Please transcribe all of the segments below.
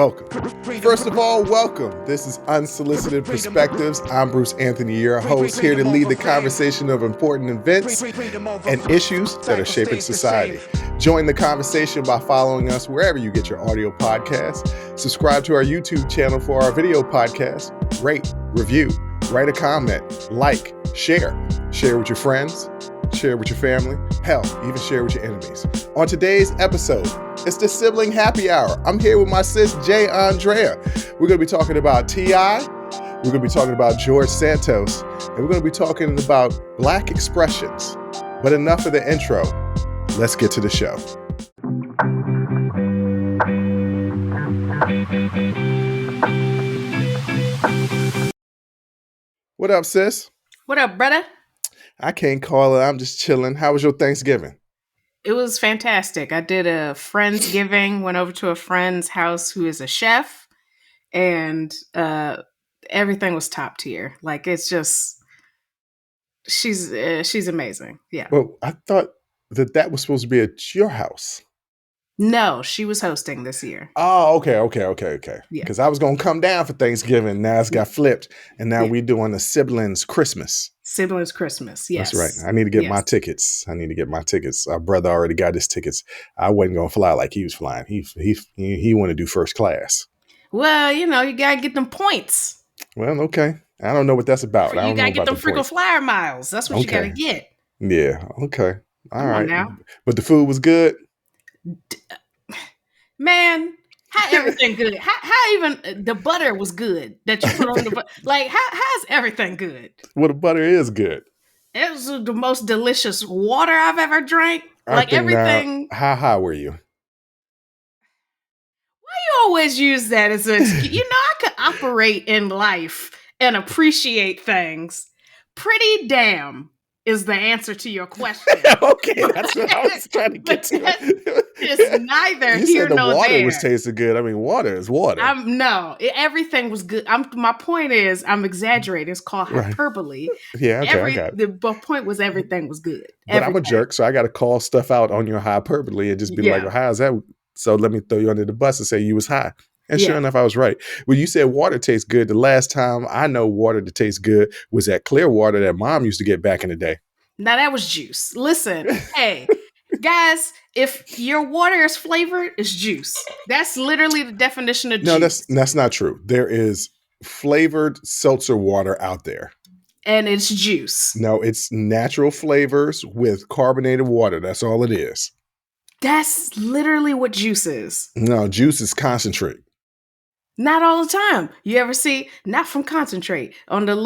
welcome. First of all, welcome. This is Unsolicited Perspectives. I'm Bruce Anthony, your host, here to lead the conversation of important events and issues that are shaping society. Join the conversation by following us wherever you get your audio podcasts. Subscribe to our YouTube channel for our video podcast. Rate, review, write a comment, like, share. Share with your friends. Share with your family, hell, even share with your enemies. On today's episode, it's the Sibling Happy Hour. I'm here with my sis, Andrea. We're going to be talking about T.I., we're going to be talking about George Santos, and we're going to be talking about Black expressions. But enough of the intro. Let's get to the show. What up, sis? What up, brother? I can't call it. I'm just chilling. How was your Thanksgiving? It was fantastic. I did a Friendsgiving, went over to a friend's house who is a chef, and everything was top tier. Like, it's just, she's amazing. Yeah. Well, I thought that was supposed to be at your house. No, she was hosting this year. Oh, okay. Yeah. Because I was going to come down for Thanksgiving. Now it's got flipped. And now we're doing a siblings Christmas. Siblings Christmas, yes. That's right. I need to get my tickets. Our brother already got his tickets. I wasn't going to fly like he was flying. He wanted to do first class. Well, you got to get them points. Well, okay. I don't know what that's about. You got to get them freaking flyer miles. That's what you got to get. Yeah, okay. All right. Now. But the food was good? Man, how everything good? How even the butter was good that you put on the butter? Like, how's everything good? Well, the butter is good. It was the most delicious water I've ever drank. Like, everything. Now, how high were you? Why you always use that as a excuse? I could operate in life and appreciate things. Pretty damn is the answer to your question. Okay, that's what I was trying to get to. It's neither you here said the nor water there. was tasting good. I mean, water is water. Everything was good. My point is, I'm exaggerating. It's called hyperbole. Yeah, okay, I got it. The point was everything was good. But I'm a jerk, so I got to call stuff out on your hyperbole and just be like, well, how's that? So let me throw you under the bus and say you was high. And sure enough, I was right. Well, you said water tastes good. The last time I know water to taste good was that clear water that Mom used to get back in the day. Now that was juice. Listen, hey, guys, if your water is flavored, it's juice. That's literally the definition of juice. No, that's not true. There is flavored seltzer water out there. And it's juice. No, it's natural flavors with carbonated water. That's all it is. That's literally what juice is. No, juice is concentrate. Not all the time. You ever see, not from concentrate, on the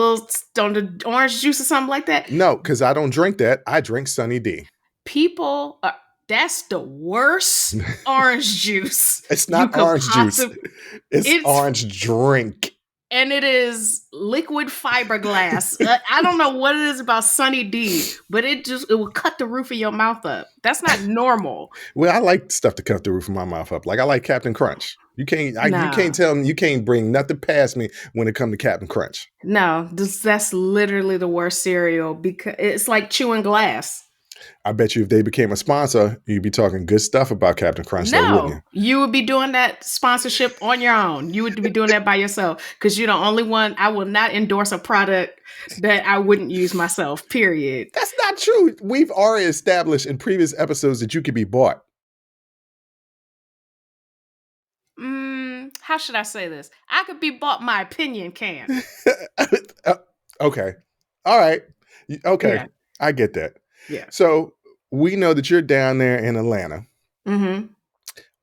orange juice or something like that? No, because I don't drink that. I drink Sunny D. People, that's the worst orange juice. It's not orange juice. It's orange drink. And it is liquid fiberglass. I don't know what it is about Sunny D, but it will cut the roof of your mouth up. That's not normal. Well, I like stuff to cut the roof of my mouth up. Like I like Captain Crunch. You can't tell me, you can't bring nothing past me when it comes to Captain Crunch. No, that's literally the worst cereal because it's like chewing glass. I bet you if they became a sponsor, you'd be talking good stuff about Captain Crunch. No, though, wouldn't you would be doing that sponsorship on your own. You would be doing that by yourself because you're the only one. I will not endorse a product that I wouldn't use myself, period. That's not true. We've already established in previous episodes that you could be bought. How should I say this? I could be bought. My opinion can. Okay. All right. Okay. Yeah. I get that. Yeah. So we know that you're down there in Atlanta. Mm-hmm.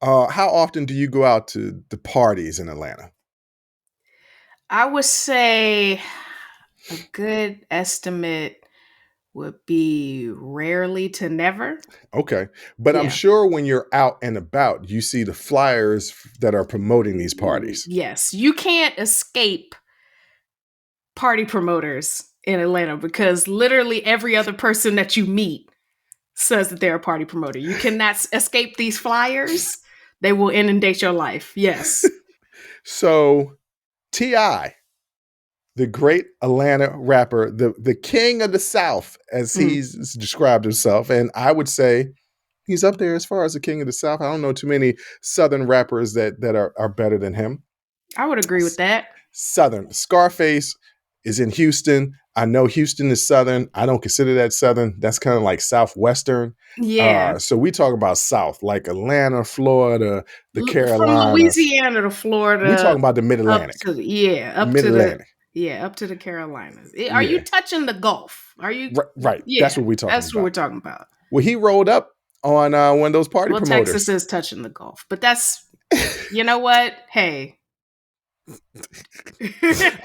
How often do you go out to the parties in Atlanta? I would say a good estimate would be rarely to never. Okay. But I'm sure when you're out and about, you see the flyers that are promoting these parties. Yes. You can't escape party promoters in Atlanta because literally every other person that you meet says that they're a party promoter. You cannot escape these flyers. They will inundate your life. Yes. So T.I., the great Atlanta rapper, the king of the South, as he's described himself. And I would say He's up there as far as the king of the South. I don't know too many Southern rappers that are better than him. I would agree with that. Southern. Scarface is in Houston. I know Houston is Southern. I don't consider that Southern. That's kind of like Southwestern. Yeah. So we talk about South, like Atlanta, Florida, the From Carolinas. Louisiana to Florida. We talking about the Mid up Atlantic. to up to the Carolinas. Are you touching the Gulf? Are you right? Yeah, that's what we're talking about. That's what we're talking about. Well, he rolled up on one of those party promoters. Texas is touching the Gulf, but that's you know what? Hey.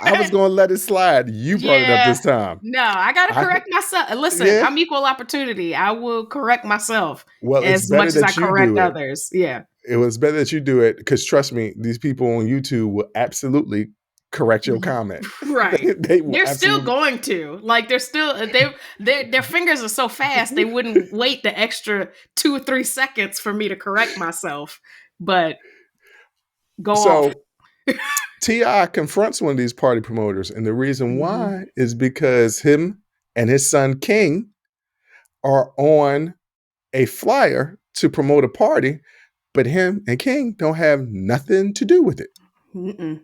I was gonna let it slide. You brought it up this time. No, I gotta correct myself. Listen, I'm equal opportunity. I will correct myself as much as I correct others. Yeah. It was better that you do it because trust me, these people on YouTube will absolutely correct your comment. Right. They're still going to. Like they're still their fingers are so fast they wouldn't wait the extra 2 or 3 seconds for me to correct myself. But go off. T.I. confronts one of these party promoters, and the reason why is because him and his son King are on a flyer to promote a party, but him and King don't have nothing to do with it. Mm-mm.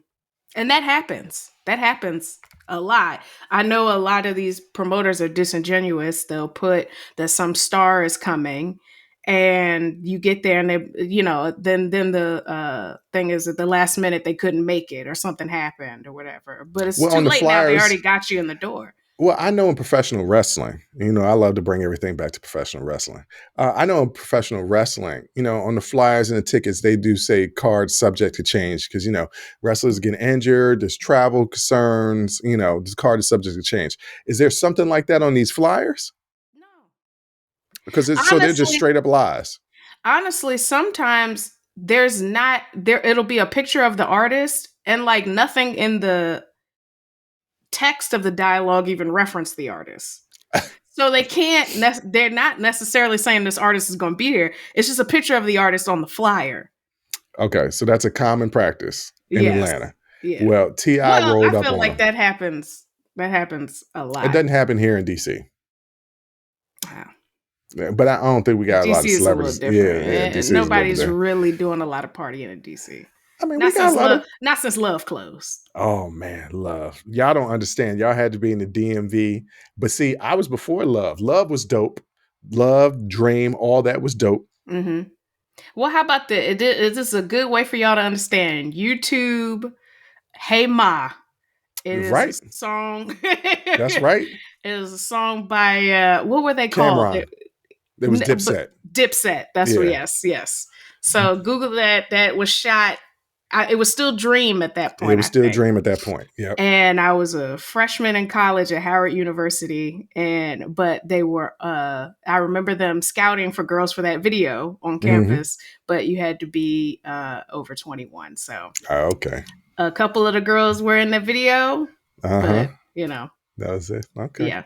And that happens. That happens a lot. I know a lot of these promoters are disingenuous. They'll put that some star is coming, and you get there and they, then the thing is at the last minute they couldn't make it or something happened or whatever. But it's too late now. They already got you in the door. Well, I know in professional wrestling, I love to bring everything back to professional wrestling. I know in professional wrestling, on the flyers and the tickets, they do say cards subject to change because, wrestlers get injured, there's travel concerns, this card is subject to change. Is there something like that on these flyers? No. Because so they're just straight up lies. Honestly, sometimes it'll be a picture of the artist and like nothing in the text of the dialogue even reference the artist. So they're not necessarily saying this artist is going to be here. It's just a picture of the artist on the flyer. Okay, so that's a common practice in Atlanta. Yeah. Well, T.I. rolled up on I feel like that happens. That happens a lot. It doesn't happen here in D.C. Wow. But I don't think we got a lot of celebrities. Yeah, nobody's really doing a lot of partying in DC. I mean, we got a lot not since Love closed. Oh man, Love. Y'all don't understand. Y'all had to be in the DMV. But see, I was before Love. Love was dope. Love, Dream, all that was dope. Mm-hmm. Well, how about this? Is this a good way for y'all to understand? YouTube, Hey Ma. It is a song. That's right. It is a song by what were they called? Cameron. It was Dipset. Dipset. That's what. Yes. So Google that. That was shot. It was still Dream at that point. It was still Dream at that point. Yeah. And I was a freshman in college at Howard University, but they were. I remember them scouting for girls for that video on campus, but you had to be over 21. So. Okay. A couple of the girls were in the video, but that was it. Okay. Yeah.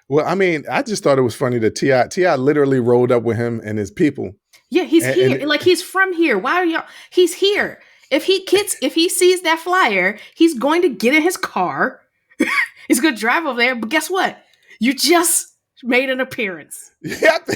Well, I mean, I just thought it was funny that T.I. literally rolled up with him and his people. Yeah, he's here. Like he's from here. Why are y'all? He's here. If he sees that flyer, he's going to get in his car. He's going to drive over there. But guess what? You just made an appearance. Yep.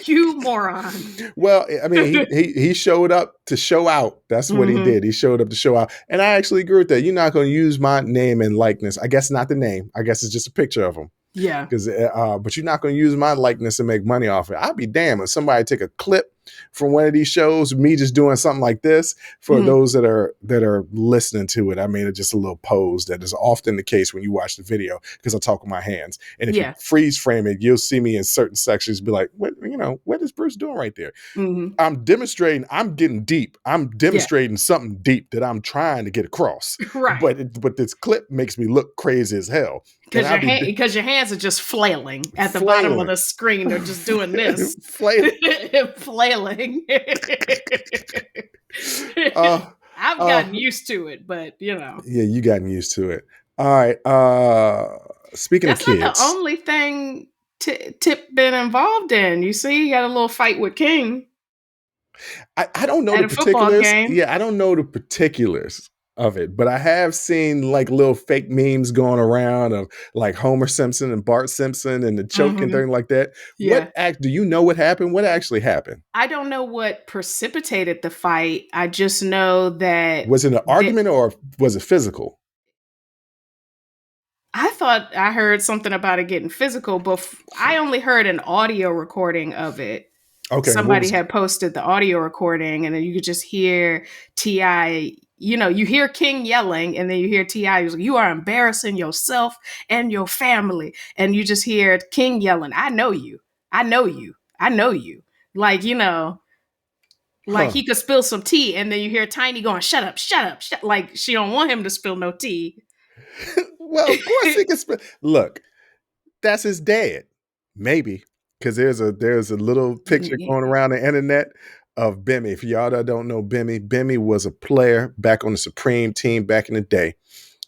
You moron. Well, I mean, he showed up to show out. That's what he did. He showed up to show out. And I actually agree with that. You're not going to use my name and likeness. I guess not the name. I guess it's just a picture of him. Yeah. But you're not going to use my likeness and make money off it. I'd be damned if somebody take a clip from one of these shows, me just doing something like this. For those that are listening to it, I made it just a little pose. That is often the case when you watch the video because I talk with my hands. And if you freeze frame it, you'll see me in certain sections be like, what is Bruce doing right there? I'm demonstrating. I'm getting deep. I'm demonstrating something deep that I'm trying to get across. Right. But this clip makes me look crazy as hell. Because your hands are just flailing at the bottom of the screen. They're just doing this. Flailing. I've gotten used to it, but Yeah, you gotten used to it. All right. Speaking of kids. That's not the only thing Tip been involved in. You see, he had a little fight with King. I don't know the particulars. Yeah, I don't know the particulars of it, but I have seen like little fake memes going around of like Homer Simpson and Bart Simpson and the choke and Mm-hmm. thing like that. Yeah. Do you know what happened? What actually happened? I don't know what precipitated the fight. I just know that Was it an argument or was it physical? I thought I heard something about it getting physical, but I only heard an audio recording of it. Okay, and what Somebody was had posted the audio recording, and then you could just hear T.I. You hear King yelling, and then you hear T.I. He's like, "You are embarrassing yourself and your family," and you just hear King yelling, "I know you, I know you, I know you," like like huh? he could spill some tea, and then you hear Tiny going, "Shut up, shut up, like she don't want him to spill no tea. Well, of course he can look. That's his dad, maybe, because there's a little picture going around the internet of Bimmy. For y'all that don't know Bimmy, Bimmy was a player back on the Supreme team back in the day.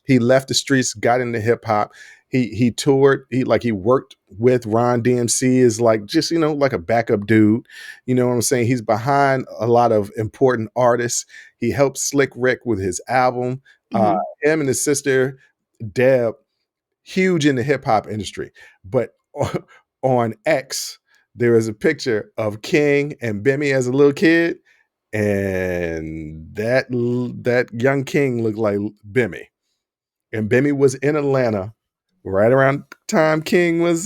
He left the streets, got into hip hop. He toured. He worked with Ron DMC as like just like a backup dude. You know what I'm saying? He's behind a lot of important artists. He helped Slick Rick with his album. Uh, Mhm. him and his sister Deb, huge in the hip hop industry. But on X, there is a picture of King and Bimmy as a little kid, and that young King looked like Bimmy. And Bimmy was in Atlanta right around the time King was,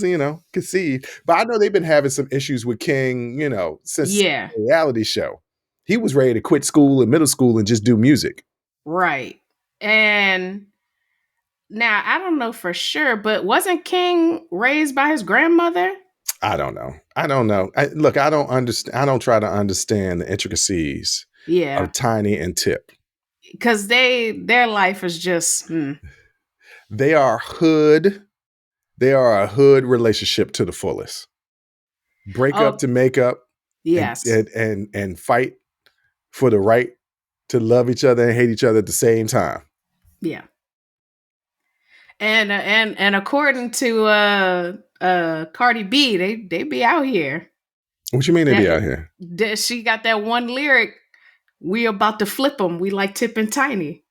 conceived. But I know they've been having some issues with King, since Yeah, the reality show. He was ready to quit school and middle school and just do music. right. And now I don't know for sure, but wasn't King raised by his grandmother? I don't know. I don't know. Look, I don't understand. I don't try to understand the intricacies Yeah, of Tiny and Tip. because their life is just They are hood. They are a hood relationship to the fullest. Break up oh to make up, and yes, fight for the right to love each other and hate each other at the same time. yeah. And according to Cardi B, they be out here. What you mean they be That, out here? that she got that one lyric. We about to flip them. We like Tip and Tiny.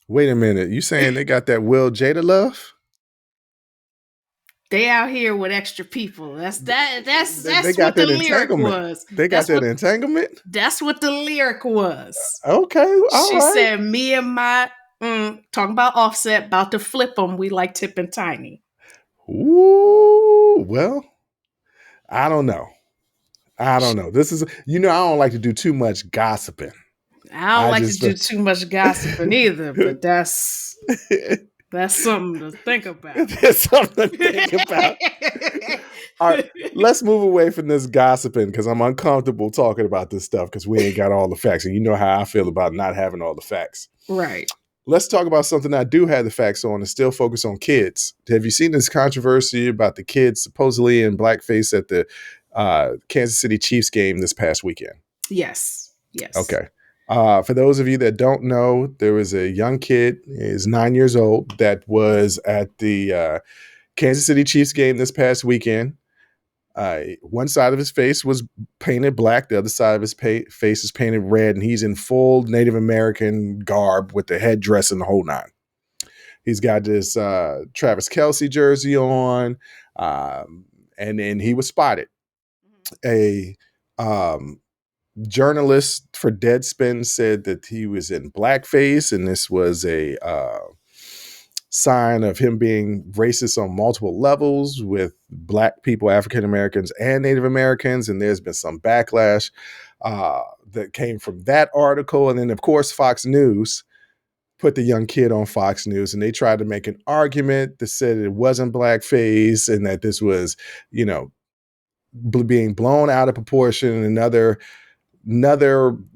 Wait a minute. You saying they got that Will Jada love? They out here with extra people. They That's got what the that lyric entanglement. was. They got that entanglement. That's what the lyric was. Okay, all She right. said, "Me and my talking about Offset about to flip them. We like Tip and Tiny." Ooh, well, I don't know. I don't know. This is, I don't like to do too much gossiping. I don't I like to just, do too much gossiping either, but that's something to think about. there's something to think about. All right, let's move away from this gossiping because I'm uncomfortable talking about this stuff because we ain't got all the facts. And you know how I feel about not having all the facts. Right. Let's talk about something I do have the facts on and still focus on kids. Have you seen this controversy about the kids supposedly in blackface at the Kansas City Chiefs game this past weekend? Yes. Yes. Okay. For those of you that don't know, there was a young kid, he's 9 years old, that was at the Kansas City Chiefs game this past weekend. One side of his face was painted black, the other side of his face is painted red, and he's in full Native American garb with the headdress and the whole nine. He's got this Travis Kelce jersey on, and then he was spotted. A journalist for Deadspin said that he was in blackface, and this was a sign of him being racist on multiple levels with black people, African Americans, and Native Americans. And there's been some backlash that came from that article. And then, of course, Fox News put the young kid on Fox News, and they tried to make an argument that said it wasn't blackface and that this was, being blown out of proportion. Another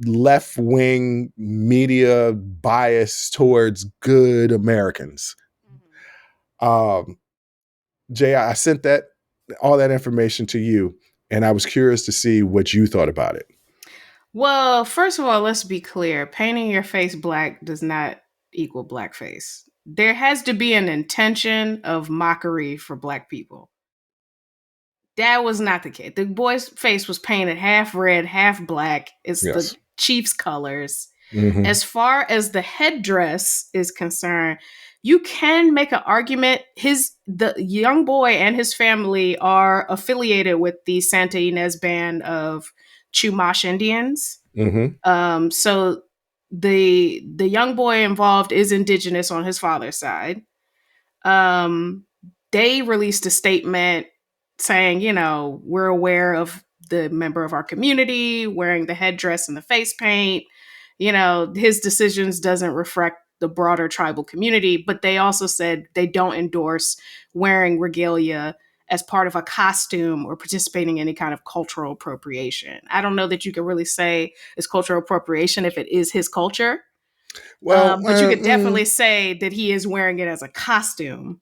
left-wing media bias towards good Americans. Jay, I sent all that information to you, and I was curious to see what you thought about it. Well, first of all, let's be clear. Painting your face black does not equal blackface. There has to be an intention of mockery for black people. That was not the case. The boy's face was painted half red, half black. It's the Yes. Chiefs colors. Mm-hmm. As far as the headdress is concerned, you can make an argument. The young boy and his family are affiliated with the Santa Ynez band of Chumash Indians. Mm-hmm. So the young boy involved is indigenous on his father's side. Um, they released a statement saying, we're aware of the member of our community wearing the headdress and the face paint. His decisions doesn't reflect the broader tribal community, but they also said they don't endorse wearing regalia as part of a costume or participating in any kind of cultural appropriation. I don't know that you can really say it's cultural appropriation if it is his culture, Well, but you could definitely say that he is wearing it as a costume.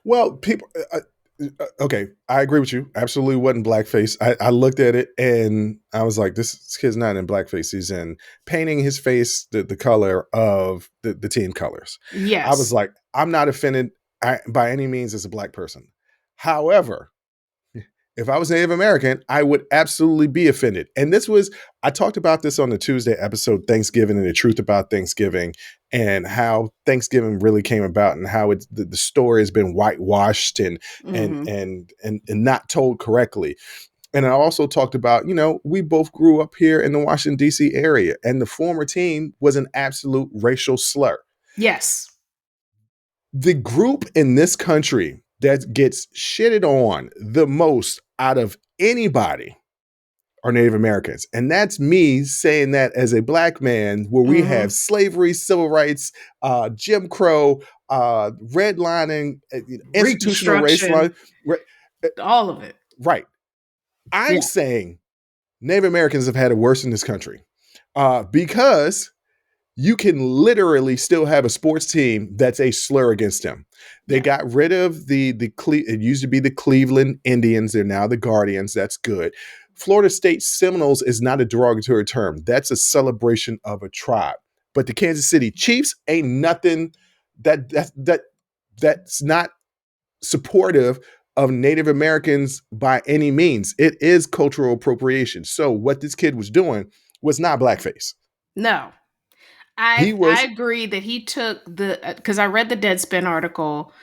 well, people. Okay, I agree with you. Absolutely wasn't blackface. I looked at it and I was like, this kid's not in blackface. He's in painting his face the color of the team colors. I was Yes. like, I'm not offended by any means as a black person. However, if I was Native American, I would absolutely be offended. And I talked about this on the Tuesday episode, Thanksgiving and the truth about Thanksgiving, and how Thanksgiving really came about and how the story has been whitewashed and Mm-hmm. not told correctly. And I also talked about, we both grew up here in the Washington, D.C. area, and the former team was an absolute racial slur. Yes. The group in this country that gets shitted on the most out of anybody are Native Americans. And that's me saying that as a black man, where we have Mm-hmm. slavery, civil rights, Jim Crow, redlining, institutional race line. Reconstruction, all of it. Right. I'm Yeah. saying Native Americans have had it worse in this country because you can literally still have a sports team that's a slur against them. They Yeah. got rid of it used to be the Cleveland Indians. They're now the Guardians. That's good. Florida State Seminoles is not a derogatory term. That's a celebration of a tribe. But the Kansas City Chiefs ain't nothing that's not supportive of Native Americans by any means. It is cultural appropriation. So what this kid was doing was not blackface. No. He I was, agree that he took because I read the Deadspin article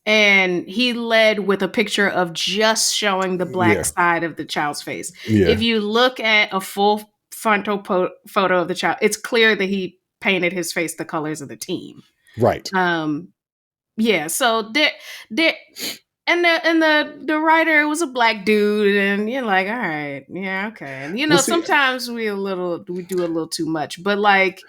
and he led with a picture of just showing the black yeah, side of the child's face. yeah, If you look at a full frontal photo of the child, it's clear that he painted his face the colors of the team. right. Um, yeah, so there and the writer was a black dude, and you're like, all right, yeah, okay. And Well, see, sometimes we do a little too much, but like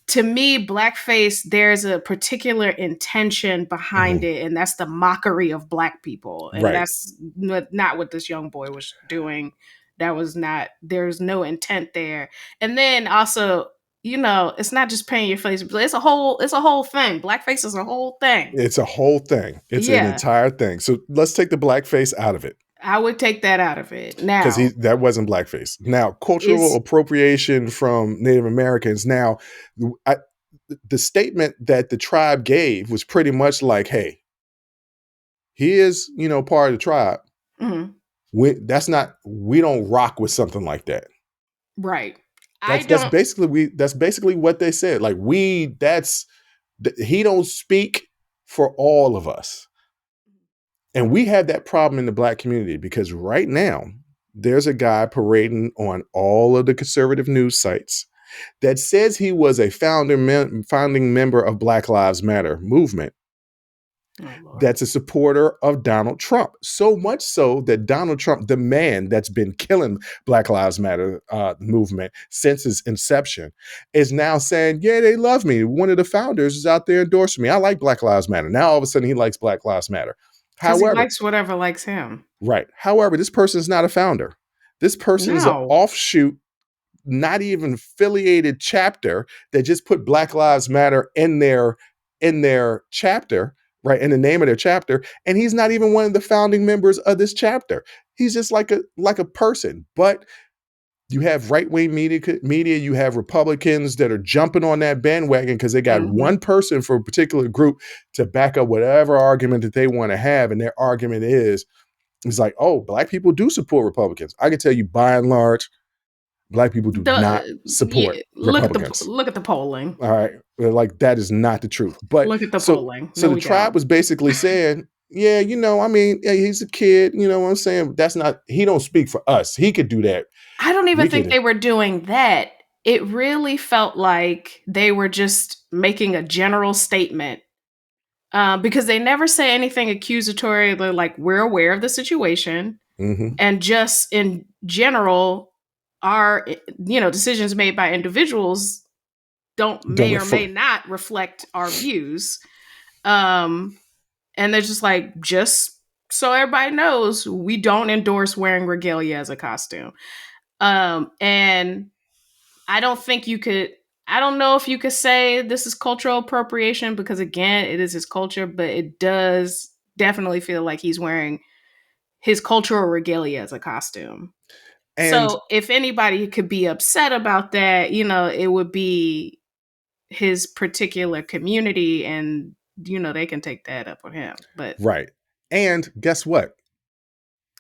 to me, blackface, there's a particular intention behind mhm, it, and that's the mockery of black people. And right. that's not what this young boy was doing. There's no intent there. And then also, it's not just painting your face, but it's a whole thing. Blackface is a whole thing. It's a whole thing. It's an Yeah. entire thing. So let's take the blackface out of it I would take that out of it. because Now, that wasn't blackface. Now, cultural is appropriation from Native Americans. Now, I, the statement that the tribe gave was pretty much like, "Hey, he is, part of the tribe. mhm, We don't rock with something like that." right. I That's don't basically what they said. Like he don't speak for all of us. And we have that problem in the black community because right now there's a guy parading on all of the conservative news sites that says he was a founding member of Black Lives Matter movement Oh Lord. that's a supporter of Donald Trump. So much so that Donald Trump, the man that's been killing Black Lives Matter movement since its inception, is now saying, yeah, they love me. One of the founders is out there endorsing me. I like Black Lives Matter. Now all of a sudden he likes Black Lives Matter. Because he However, likes whatever likes him. right. However, this person is not a founder. This person is an No. offshoot, not even affiliated chapter that just put Black Lives Matter in their chapter, right, in the name of their chapter, and he's not even one of the founding members of this chapter. He's just like a person. But you have right-wing media, you have Republicans that are jumping on that bandwagon because they got Mhm. one person for a particular group to back up whatever argument that they want to have, and their argument is like, oh, black people do support Republicans. I can tell you by and large, Black people do not support Republicans. Look at the polling. All right. Like that is not the truth. But Look at the so polling. so No, the we tribe don't. was basically saying, yeah, I mean, yeah, he's a kid, you know what I'm saying? That's not he don't speak for us. He could do that. I don't even We think could they were doing that. It really felt like they were just making a general statement because they never say anything accusatory. They're like, we're aware of the situation. mm-hmm. And just in general, our decisions made by individuals Don't may or may refer. not reflect our views. And they're just like, just so everybody knows, we don't endorse wearing regalia as a costume. And I don't think you could. I don't know if you could say this is cultural appropriation because again, it is his culture, but it does definitely feel like he's wearing his cultural regalia as a costume. And So if anybody could be upset about that, it would be his particular community, and they can take that up with him. But right. And guess what?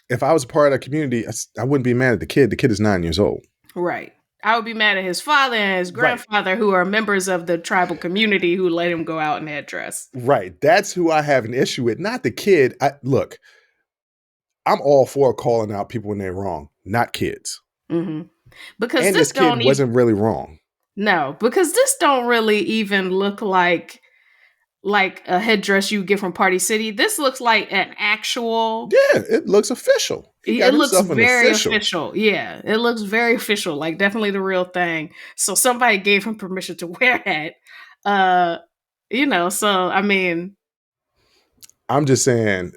If I was a part of that community, I wouldn't be mad at the kid. The kid is 9 years old. right. I would be mad at his father and his Right. grandfather, who are members of the tribal community, who let him go out in that dress. Right. That's who I have an issue with, not the kid. Look, I'm all for calling out people when they're wrong, not kids. Mm-hmm. Because And this this kid don't even wasn't really wrong. no, because this don't really even look like a headdress you get from Party City. This looks like an actual. Yeah, it looks official. He got It looks himself an very official. official. Yeah, it looks very official. Like definitely the real thing. So somebody gave him permission to wear that. So I mean, I'm just saying,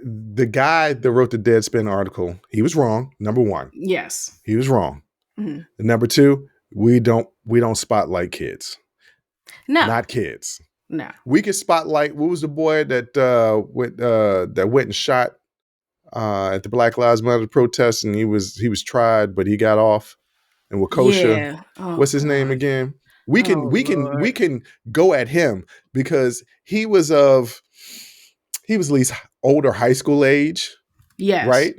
the guy that wrote the Deadspin article, he was wrong. Number one, yes. he was wrong. Mhm. Number two, we don't spotlight kids. No, Not kids. no. We could spotlight. What was the boy that went and shot at the Black Lives Matter protest, and he was tried, but he got off. And Wakosha, Yeah. Oh what's his name God. again? We can Oh we can we Lord. can go at him because he was at least older high school age, Yes. right?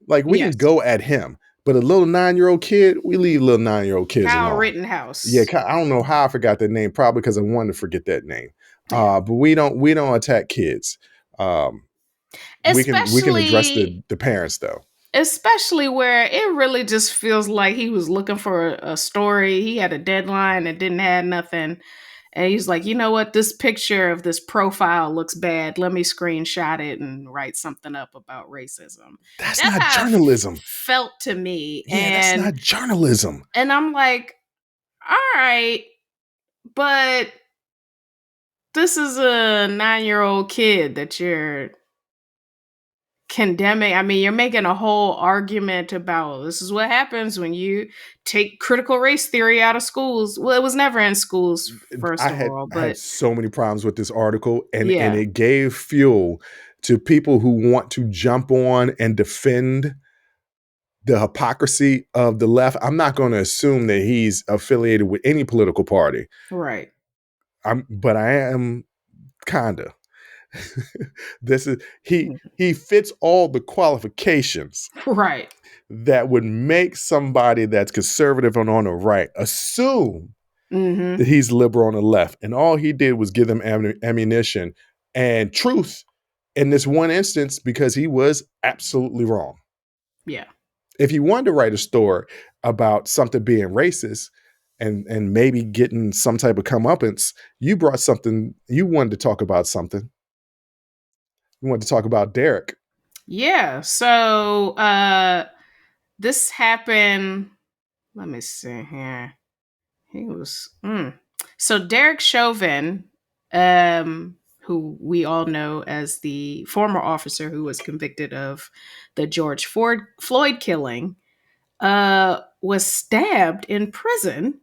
Like we can Yes. go at him, but a little 9-year-old kid, we leave little 9-year-old kids Kyle alone. Yeah, Rittenhouse. I don't know how I forgot that name. Probably because I wanted to forget that name. Yeah. But we don't attack kids. We can address Especially the parents though. Especially where it really just feels like he was looking for a story. He had a deadline and didn't have nothing. And he's like, you know what? This picture of this profile looks bad. Let me screenshot it and write something up about racism. That's That's not how it journalism. felt to me. Yeah, that's not journalism. And I'm like, all right, but this is a 9-year-old kid that you're condemning. I mean, you're making a whole argument about this is what happens when you take critical race theory out of schools. Well, it was never in schools, first I of had all, I had but so many problems with this article, and yeah, it gave fuel to people who want to jump on and defend the hypocrisy of the left. I'm not going to assume that he's affiliated with any political party. right. But I am kinda. This is he fits all the qualifications Right. that would make somebody that's conservative and on the right assume Mm-hmm. that he's liberal on the left. And all he did was give them ammunition and truth in this one instance because he was absolutely wrong. Yeah. If you wanted to write a story about something being racist and maybe getting some type of comeuppance, you wanted to talk about something. You wanted to talk about Derek. Yeah. So this happened. Let me see here. He was So Derek Chauvin, who we all know as the former officer who was convicted of the George Floyd killing, was stabbed in prison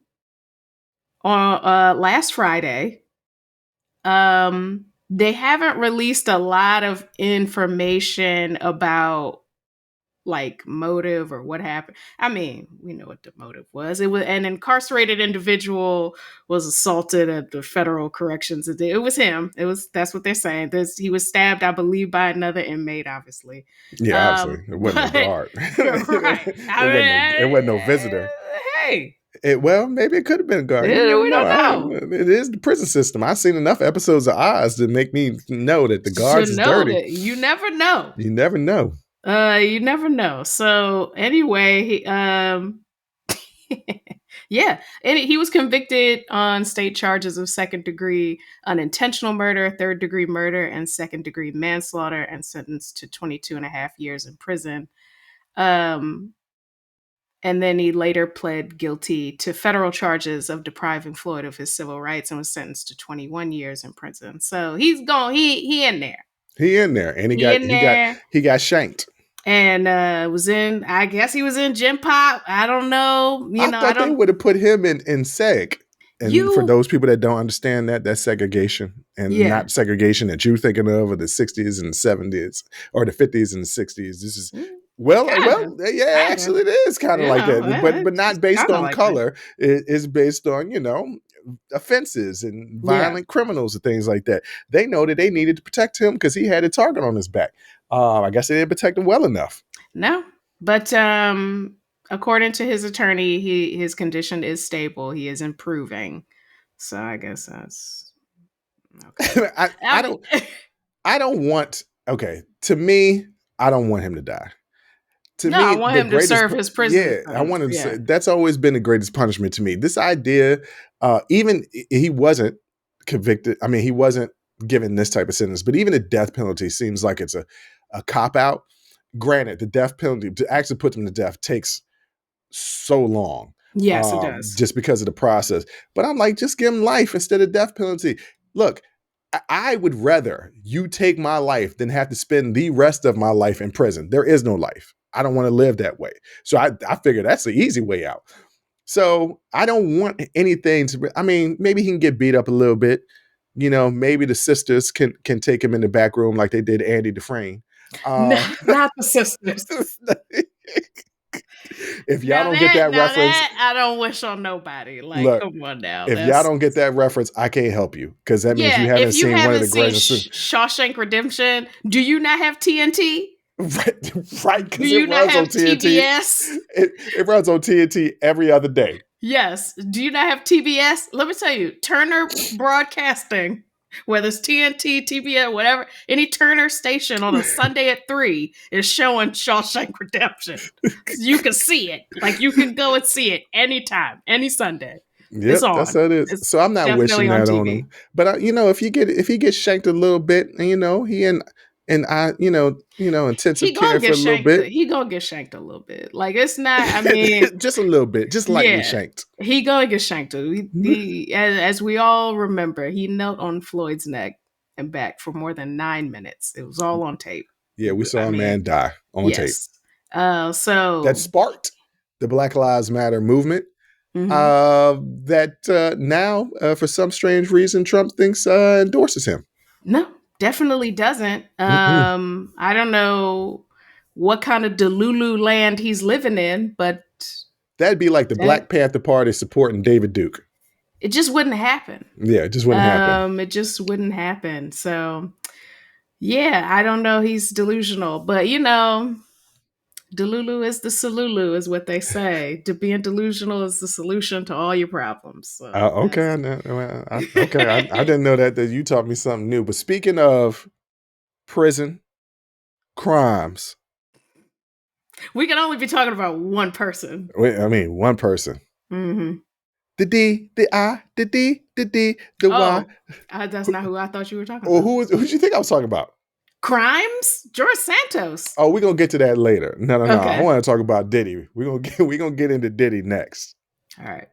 on last Friday. They haven't released a lot of information about like motive or what happened. I mean, we know what the motive was. It was an incarcerated individual was assaulted at the federal corrections. It was him. That's what they're saying. He was stabbed, I believe, by another inmate, obviously. Yeah, obviously. It wasn't no guard. Right. It wasn't no visitor. Hey. Well, maybe it could have been a guard. We don't know. It is the prison system. I've seen enough episodes of Oz to make me know that the guards is dirty. You never know. You never know. You never know. So anyway, yeah, and he was convicted on state charges of second-degree unintentional murder, third-degree murder, and second-degree manslaughter, and sentenced to 22 and a half years in prison. And then he later pled guilty to federal charges of depriving Floyd of his civil rights and was sentenced to 21 years in prison. So he's gone. He in there. He in there, and he got shanked. And I guess he was in Gym Pop. I don't know. I thought they would have put him in seg. And for those people that don't understand that's segregation, and not segregation that you're thinking of the 60s and 70s or the 50s and the 60s. This is actually it is kind of like that, but not based on color. It is based on offenses and violent criminals and things like that. They know that they needed to protect him because he had a target on his back. I guess they didn't protect him well enough. No, but according to his attorney, his condition is stable. He is improving. So I guess that's okay. I don't want. Okay, to me, I don't want him to die. I want him to serve his prison. Yeah, I want him to say that's always been the greatest punishment to me. This idea, even he wasn't convicted. I mean, he wasn't given this type of sentence, but even the death penalty seems like it's a cop out. Granted, the death penalty to actually put them to death takes so long. Yes, it does. Just because of the process. But I'm like, just give him life instead of death penalty. Look, I would rather you take my life than have to spend the rest of my life in prison. There is no life. I don't want to live that way. So I figure that's the easy way out. So I don't want anything I mean, maybe he can get beat up a little bit. Maybe the sisters can take him in the back room like they did Andy Dufresne. Not the sisters. If y'all don't get that reference, I don't wish on nobody. Like, look, come on now. If y'all don't get that reference, I can't help you because that means you haven't seen one of the greatest. Shawshank Redemption. Do you not have TNT? Right. Do you not have TBS? It runs on TNT every other day. Yes. Do you not have TBS? Let me tell you, Turner Broadcasting, whether it's TNT, TBS, whatever, any Turner station on a Sunday at 3 is showing Shawshank Redemption. You can see it. Like, you can go and see it anytime, any Sunday. Yep, it's on. That's how it is. It's so I'm not wishing that on him. But if he gets shanked a little bit, he intensive care for a little bit. He gonna get shanked a little bit. Like, it's not. I mean, just a little bit, just lightly shanked. He gonna get shanked. As we all remember, he knelt on Floyd's neck and back for more than 9 minutes. It was all on tape. Yeah, we saw a man die on tape. So that sparked the Black Lives Matter movement. Mm-hmm. That now, for some strange reason, Trump thinks endorses him. No. Definitely doesn't. I don't know what kind of Delulu land he's living in, but that'd be like the Black Panther Party supporting David Duke. It just wouldn't happen. Yeah, it just wouldn't happen. It just wouldn't happen. So, yeah, I don't know. He's delusional, but Delulu is the Salulu, is what they say. To being delusional is the solution to all your problems. So okay, I didn't know that you taught me something new. But speaking of prison crimes, we can only be talking about one person. One person. Mm-hmm. The D, the I, the D, the D, the Y. That's not who I thought you were talking about. Who did you think I was talking about? Crimes? George Santos. Oh, we're going to get to that later. No. Okay. I want to talk about Diddy. We're gonna get into Diddy next. All right.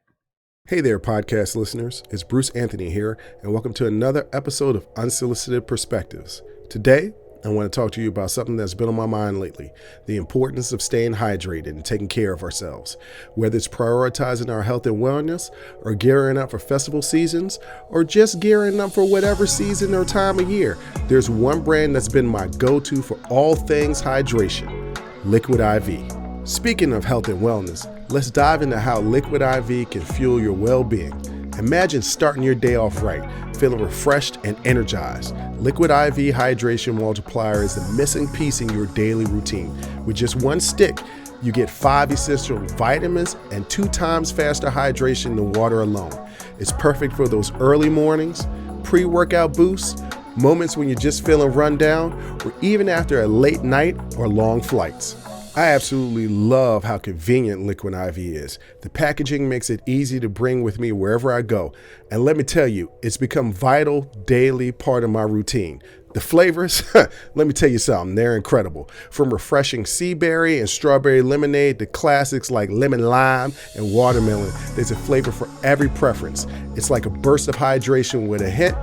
Hey there, podcast listeners. It's Bruce Anthony here, and welcome to another episode of Unsolicited Perspectives. Today, I want to talk to you about something that's been on my mind lately, the importance of staying hydrated and taking care of ourselves. Whether it's prioritizing our health and wellness, or gearing up for festival seasons, or just gearing up for whatever season or time of year, there's one brand that's been my go-to for all things hydration, Liquid IV. Speaking of health and wellness, let's dive into how Liquid IV can fuel your well-being. Imagine starting your day off right, feeling refreshed and energized. Liquid IV Hydration Multiplier is the missing piece in your daily routine. With just one stick, you get 5 essential vitamins and 2 times faster hydration than water alone. It's perfect for those early mornings, pre-workout boosts, moments when you're just feeling run down, or even after a late night or long flights. I absolutely love how convenient Liquid IV is. The packaging makes it easy to bring with me wherever I go. And let me tell you, it's become a vital daily part of my routine. The flavors, let me tell you something, they're incredible. From refreshing sea berry and strawberry lemonade to classics like lemon lime and watermelon, there's a flavor for every preference. It's like a burst of hydration with a hint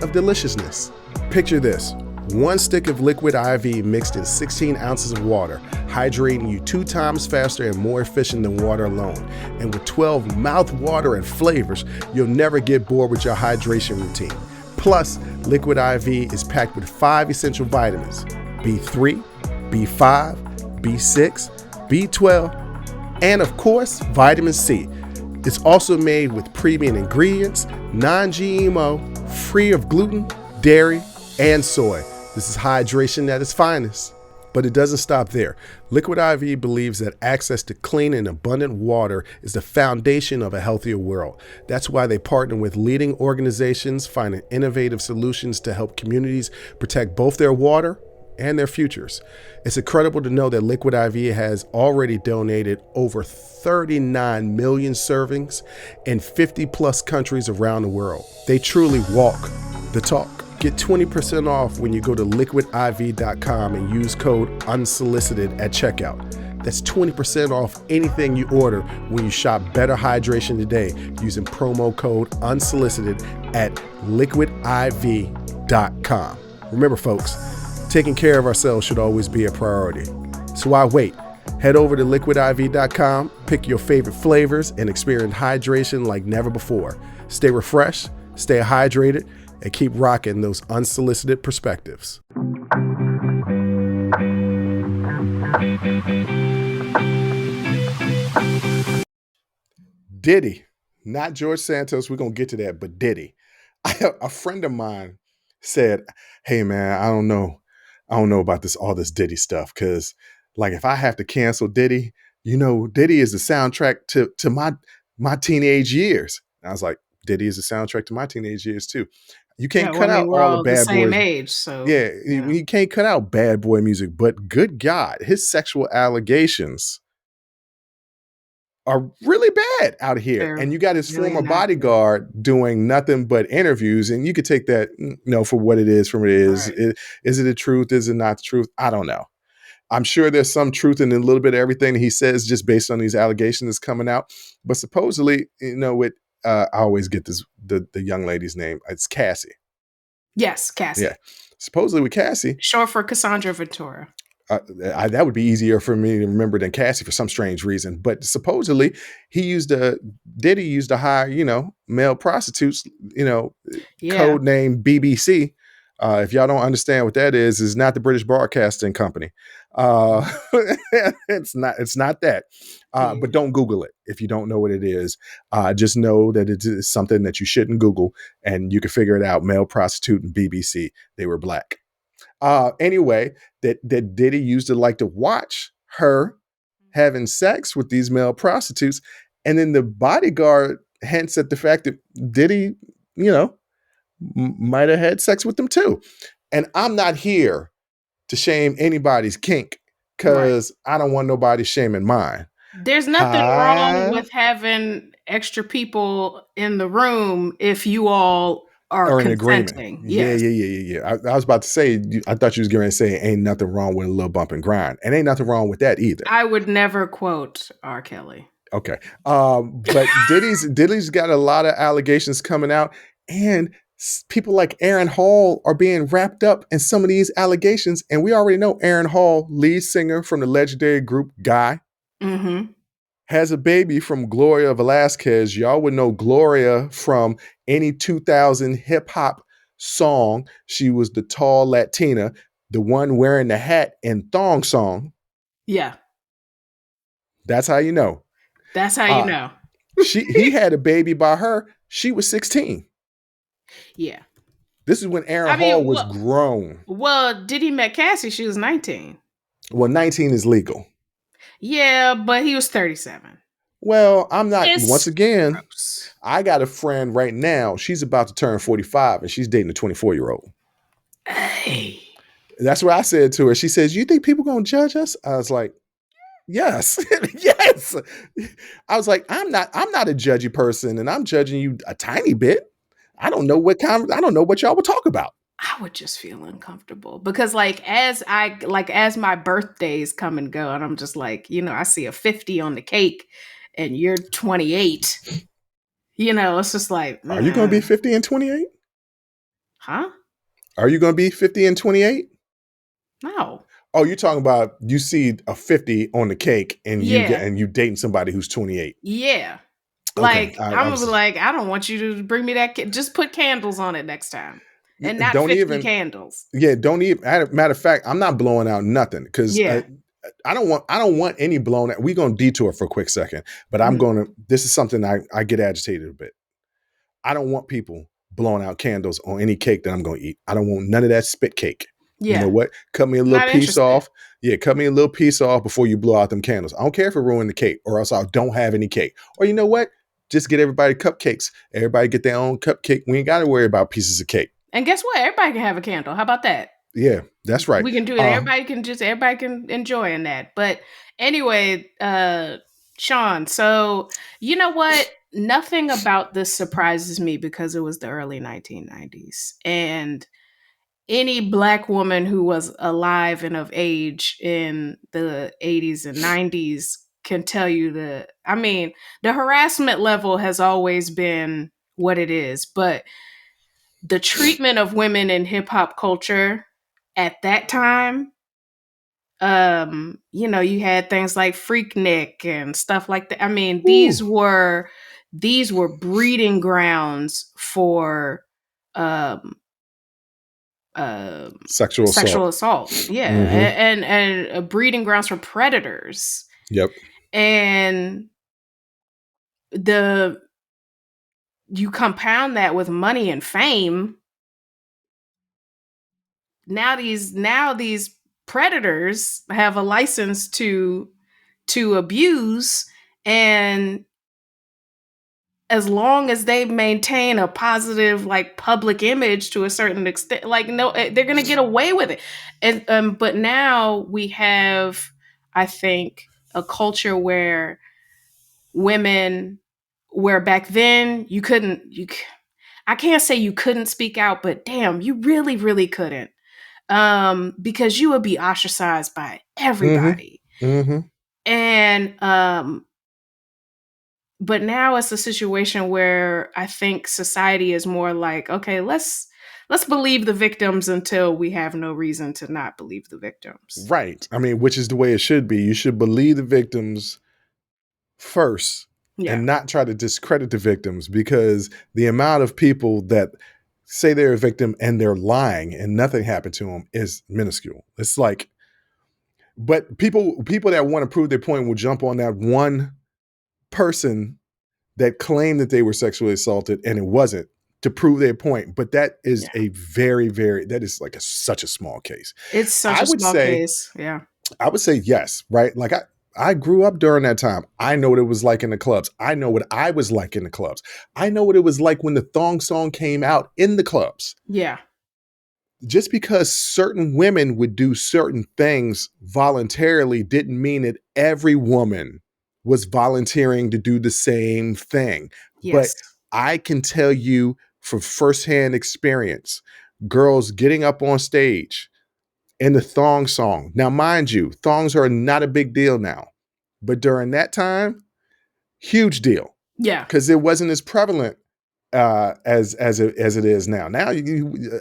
of deliciousness. Picture this. 1 stick of Liquid IV mixed in 16 ounces of water, hydrating you 2 times faster and more efficient than water alone. And with 12 mouth-watering flavors, you'll never get bored with your hydration routine. Plus, Liquid IV is packed with 5 essential vitamins: B3, B5, B6, B12, and of course, vitamin C. It's also made with premium ingredients, non-GMO, free of gluten, dairy, and soy. This is hydration at its finest. But it doesn't stop there. Liquid IV believes that access to clean and abundant water is the foundation of a healthier world. That's why they partner with leading organizations, finding innovative solutions to help communities protect both their water and their futures. It's incredible to know that Liquid IV has already donated over 39 million servings in 50 plus countries around the world. They truly walk the talk. Get 20% off when you go to liquidiv.com and use code unsolicited at checkout. That's 20% off anything you order when you shop Better Hydration today using promo code unsolicited at liquidiv.com. Remember, folks, taking care of ourselves should always be a priority. So why wait? Head over to liquidiv.com, pick your favorite flavors, and experience hydration like never before. Stay refreshed, stay hydrated, and keep rocking those unsolicited perspectives. Diddy, not George Santos. We're going to get to that, but Diddy. A friend of mine said, hey man, I don't know about all this Diddy stuff. Cause like if I have to cancel Diddy, Diddy is the soundtrack to my teenage years. And I was like, Diddy is the soundtrack to my teenage years too. You can't cut out we're all the all the bad same boys. age, so Yeah, you can't cut out bad boy music, but good God, his sexual allegations are really bad out here. They're And you got his really former not good. bodyguard doing nothing but interviews, and you could take that, for what it is from it is. Right. Is it the truth? Is it not the truth? I don't know. I'm sure there's some truth in a little bit of everything he says just based on these allegations that's coming out. But supposedly, I always get the young lady's name. It's Cassie. Yes, Cassie. Yeah. Supposedly with Cassie. Short for Cassandra Ventura. That would be easier for me to remember than Cassie for some strange reason. But supposedly Diddy used to hire, male prostitutes, code name BBC. If y'all don't understand what that is not the British Broadcasting Company. It's not that. But don't Google it if you don't know what it is. Just know that it is something that you shouldn't Google, and you can figure it out. Male prostitute and BBC. They were black. Anyway, that Diddy used to like to watch her having sex with these male prostitutes. And then the bodyguard hints at the fact that Diddy, might have had sex with them too. And I'm not here to shame anybody's kink because I don't want nobody shaming mine. There's nothing wrong with having extra people in the room if you all are in agreement. Yes. Yeah. I was about to say, I thought you was going to say, ain't nothing wrong with a little bump and grind. And ain't nothing wrong with that either. I would never quote R. Kelly. Okay. But Diddy's got a lot of allegations coming out, and people like Aaron Hall are being wrapped up in some of these allegations. And we already know Aaron Hall, lead singer from the legendary group Guy. Mm-hmm. Has a baby from Gloria Velasquez. Y'all would know Gloria from any 2000 hip hop song. She was the tall Latina, the one wearing the hat in Thong Song. Yeah. That's how you know. That's how you know. He had a baby by her. She was 16. Yeah. This is when Aaron I Hall mean, was grown. Diddy met Cassie, she was 19. Well, 19 is legal. Yeah, but he was 37. Well, I'm not, once It's again, gross. I got a friend right now. She's about to turn 45 and she's dating a 24-year-old. Hey. That's what I said to her. She says, "You think people going to judge us?" I was like, "Yes." Yes. I was like, I'm not a judgy person and I'm judging you a tiny bit. I don't know what y'all would talk about. I would just feel uncomfortable because as my birthdays come and go and I'm just like, I see a 50 on the cake and you're 28. It's just like, Are you going to be 50 and 28? huh? Are you going to be 50 and 28? No. Oh, you're talking about you see a 50 on the cake and Yeah. you dating somebody who's 28. Yeah. Okay. Like, I'm gonna be like, I don't want you to bring me that. Just put candles on it next time, and not Don't 50 even. candles. Yeah, don't even. Matter of fact, I'm not blowing out nothing because Yeah. I don't want any blown out. We're gonna detour for a quick second, but this is something I get agitated a bit. I don't want people blowing out candles on any cake that I'm gonna eat. I don't want none of that spit cake. Yeah. You know what? Cut me a little Not piece interested. off. Yeah, cut me a little piece off before you blow out them candles. I don't care if it ruined the cake, or else I don't have any cake. Or you know what? Just get everybody cupcakes. Everybody get their own cupcake. We ain't got to worry about pieces of cake. And guess what? Everybody can have a candle. How about that? Yeah, that's right. We can do it. Everybody can enjoy in that. But anyway, Sean, so you know what? Nothing about this surprises me because it was the early 1990s. And any Black woman who was alive and of age in the 80s and 90s can tell you the harassment level has always been what it is, but the treatment of women in hip hop culture at that time, you had things like Freaknik and stuff like that. I mean, these were breeding grounds for sexual assault. Yeah. Mm-hmm. And breeding grounds for predators. Yep. And you compound that with money and fame. Now these predators have a license to abuse, and as long as they maintain a positive public image to a certain extent, they're gonna get away with it. And but now we have, I think, a culture where back then I can't say you couldn't speak out, but damn, you really, really couldn't. Because you would be ostracized by everybody. Mm-hmm. And but now it's a situation where I think society is more like, okay, let's believe the victims until we have no reason to not believe the victims. Right. I mean, which is the way it should be. You should believe the victims first, and not try to discredit the victims, because the amount of people that say they're a victim and they're lying and nothing happened to them is minuscule. It's like, but people that want to prove their point will jump on that one person that claimed that they were sexually assaulted and it wasn't, to prove their point. But that is a very, very, that is like such a small case. It's such a small case. Yeah. I would say yes, right? Like I grew up during that time. I know what it was like in the clubs. I know what I was like in the clubs. I know what it was like when the thong song came out in the clubs. Yeah. Just because certain women would do certain things voluntarily didn't mean that every woman was volunteering to do the same thing. Yes. But I can tell you from firsthand experience, girls getting up on stage in the thong song. Now, mind you, thongs are not a big deal now, but during that time, huge deal. Yeah. Because it wasn't as prevalent as it is now. Now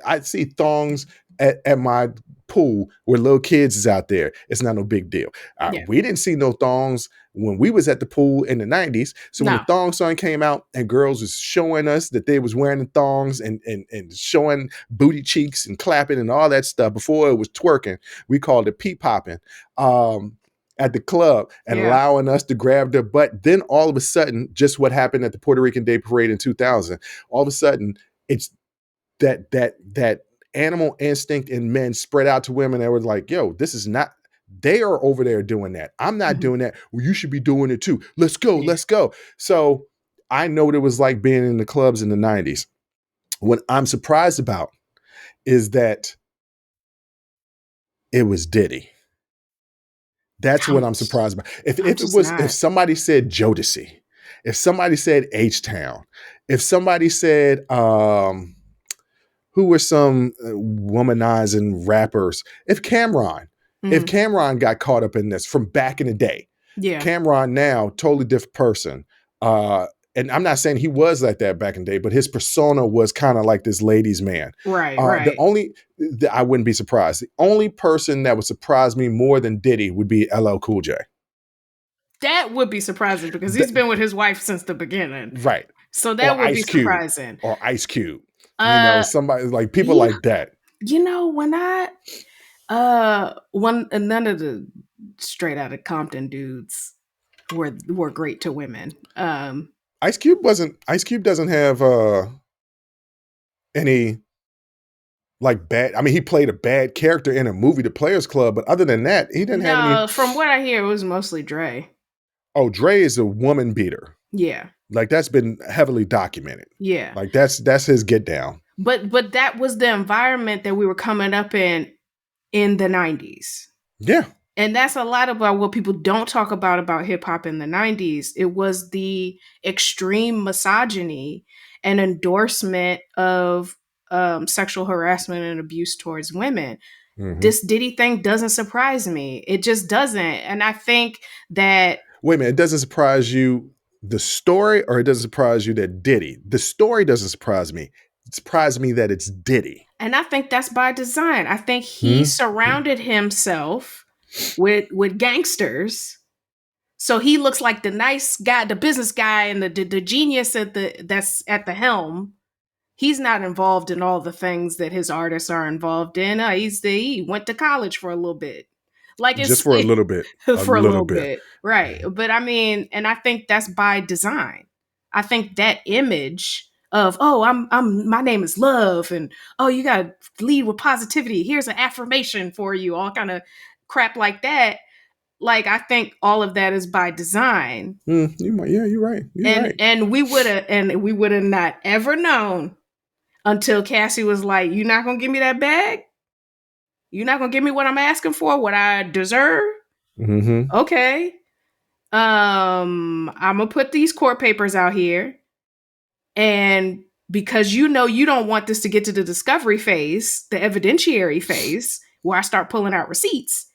I see thongs at my pool where little kids is out there. It's not no big deal. We didn't see no thongs when we was at the pool in the 90s. So when the thong song came out and girls was showing us that they was wearing the thongs and showing booty cheeks and clapping and all that stuff before it was twerking, we called it peep popping. at the club and Yeah. allowing us to grab their butt. Then all of a sudden, just what happened at the Puerto Rican Day Parade in 2000, all of a sudden, it's that animal instinct in men spread out to women that were like, yo, this is not, they are over there doing that. I'm not Mhm. doing that. Well, you should be doing it too. Let's go, Yeah. let's go. So I know what it was like being in the clubs in the 90s. What I'm surprised about is that it was Diddy. That's what I'm I'm surprised about. I'm If it just was, if not. somebody said Jodeci, if somebody said H Town, if somebody said who were some womanizing rappers, if Mhm. Cameron got caught up in this from back in the day, Yeah. Cameron now totally different person. Uh, and I'm not saying he was like that back in the day, but his persona was kind of like this ladies' man. Right, The right. only I wouldn't be surprised. The only person that would surprise me more than Diddy would be LL Cool J. That would be surprising because he's Th- been with his wife since the beginning. right. So Or that would be Ice Cube. surprising. Or Ice Cube. Uh Somebody like people yeah, like that. when I one none of the straight out of Compton dudes were great to women. Ice Cube doesn't have any like bad. I mean, he played a bad character in a movie, The Players Club, but other than that, he didn't have any. No, from what I hear, it was mostly Dre. Oh, Dre is a woman beater. Yeah, Like that's been heavily documented. yeah. Like that's his get down. But that was the environment that we were coming up in the 90s. Yeah. And that's a lot about what people don't talk about hip hop in the 90s. It was the extreme misogyny and endorsement of sexual harassment and abuse towards women. Mm-hmm. This Diddy thing doesn't surprise me. It just doesn't. And I think that. Wait a minute. It doesn't surprise you the story, or it doesn't surprise you that Diddy? The story doesn't surprise me. It surprised me that it's Diddy. And I think that's by design. I think he surrounded himself with gangsters. So he looks like the nice guy, the business guy, and the genius that's at the helm. He's not involved in all the things that his artists are involved in. He went to college for a little bit, like Just for a little bit. A for a little little bit. bit, right? But I mean, and I think that's by design. I think that image of I'm my name is love, and oh, you got to lead with positivity. Here's an affirmation for you, all kind of crap like that. Like I think all of that is by design. You're right. You're right. And we would have not ever known until Cassie was like, "You're not gonna give me that bag. You're not gonna give me what I'm asking for, what I deserve." Mm-hmm. Okay. I'm gonna put these court papers out here, and because you don't want this to get to the discovery phase, the evidentiary phase, where I start pulling out receipts,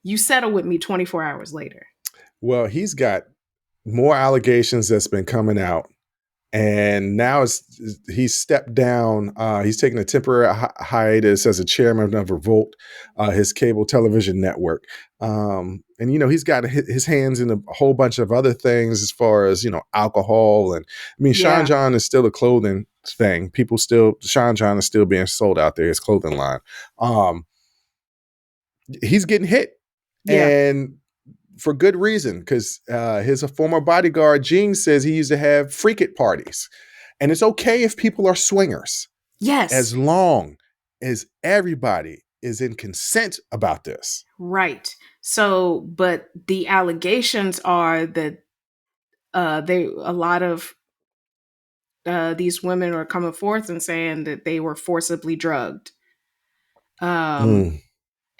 you settle with me 24 hours later. Well, he's got more allegations that's been coming out, and now he's stepped down. He's taking a temporary hiatus as a chairman of Revolt, his cable television network. And he's got his hands in a whole bunch of other things as far as alcohol, and I mean, Sean John is still a clothing thing. Sean John is still being sold out there, his clothing line. He's getting hit, and for good reason, because his former bodyguard Gene says he used to have freak it parties, and it's okay if people are swingers, as long as everybody is in consent about this. Right. So, but the allegations are that a lot of these women are coming forth and saying that they were forcibly drugged,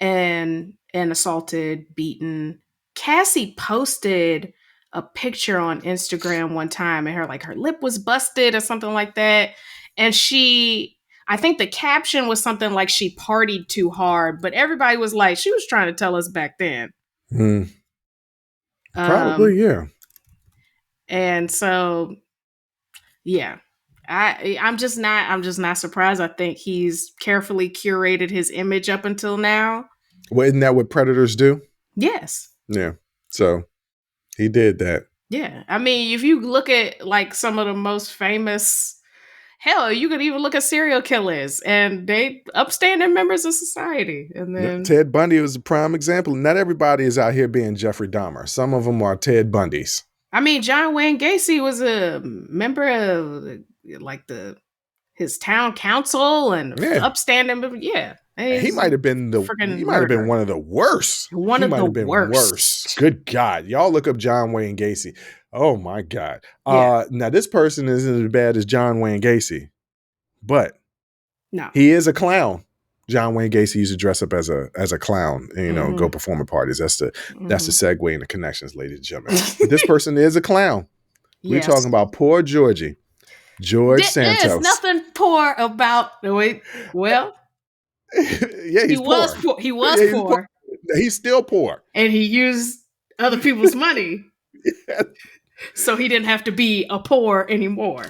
and assaulted, beaten. Cassie posted a picture on Instagram one time, and her lip was busted or something like that, and I think the caption was something like she partied too hard, but everybody was like, she was trying to tell us back then. Probably, yeah. And so, yeah, I'm just not surprised. I think he's carefully curated his image up until now. Well, isn't that what predators do? Yes. Yeah. So he did that. Yeah. I mean, if you look at like some of the most famous Hell, you could even look at serial killers, and they upstanding members of society. And Yeah, then, Ted Bundy was a prime example. Not everybody is out here being Jeffrey Dahmer. Some of them are Ted Bundys. I mean, John Wayne Gacy was a member of like his town council and Yeah, upstanding. Yeah, he he's might a have been freaking murderer. one of the worst. One He of might the have been worse. worst. Good God, y'all look up John Wayne Gacy. Oh my God. Yeah. Now this person isn't as bad as John Wayne Gacy, but No. he is a clown. John Wayne Gacy used to dress up as a clown and go perform at parties. That's the segue into connections, ladies and gentlemen. But this person is a clown. We're talking about poor George Santos. There's nothing poor about. Wait, well, yeah, he was poor. He was poor. He's still poor, and he used other people's money, so he didn't have to be a poor anymore.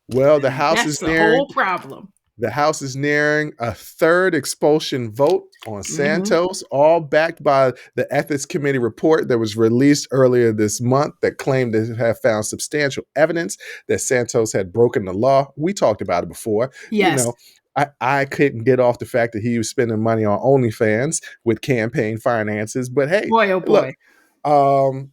Well, the House That's is the whole problem. The House is nearing a third expulsion vote on Santos, all backed by the Ethics Committee report that was released earlier this month that claimed to have found substantial evidence that Santos had broken the law. We talked about it before. Yes. I couldn't get off the fact that he was spending money on OnlyFans with campaign finances. But hey, boy, oh boy. Look,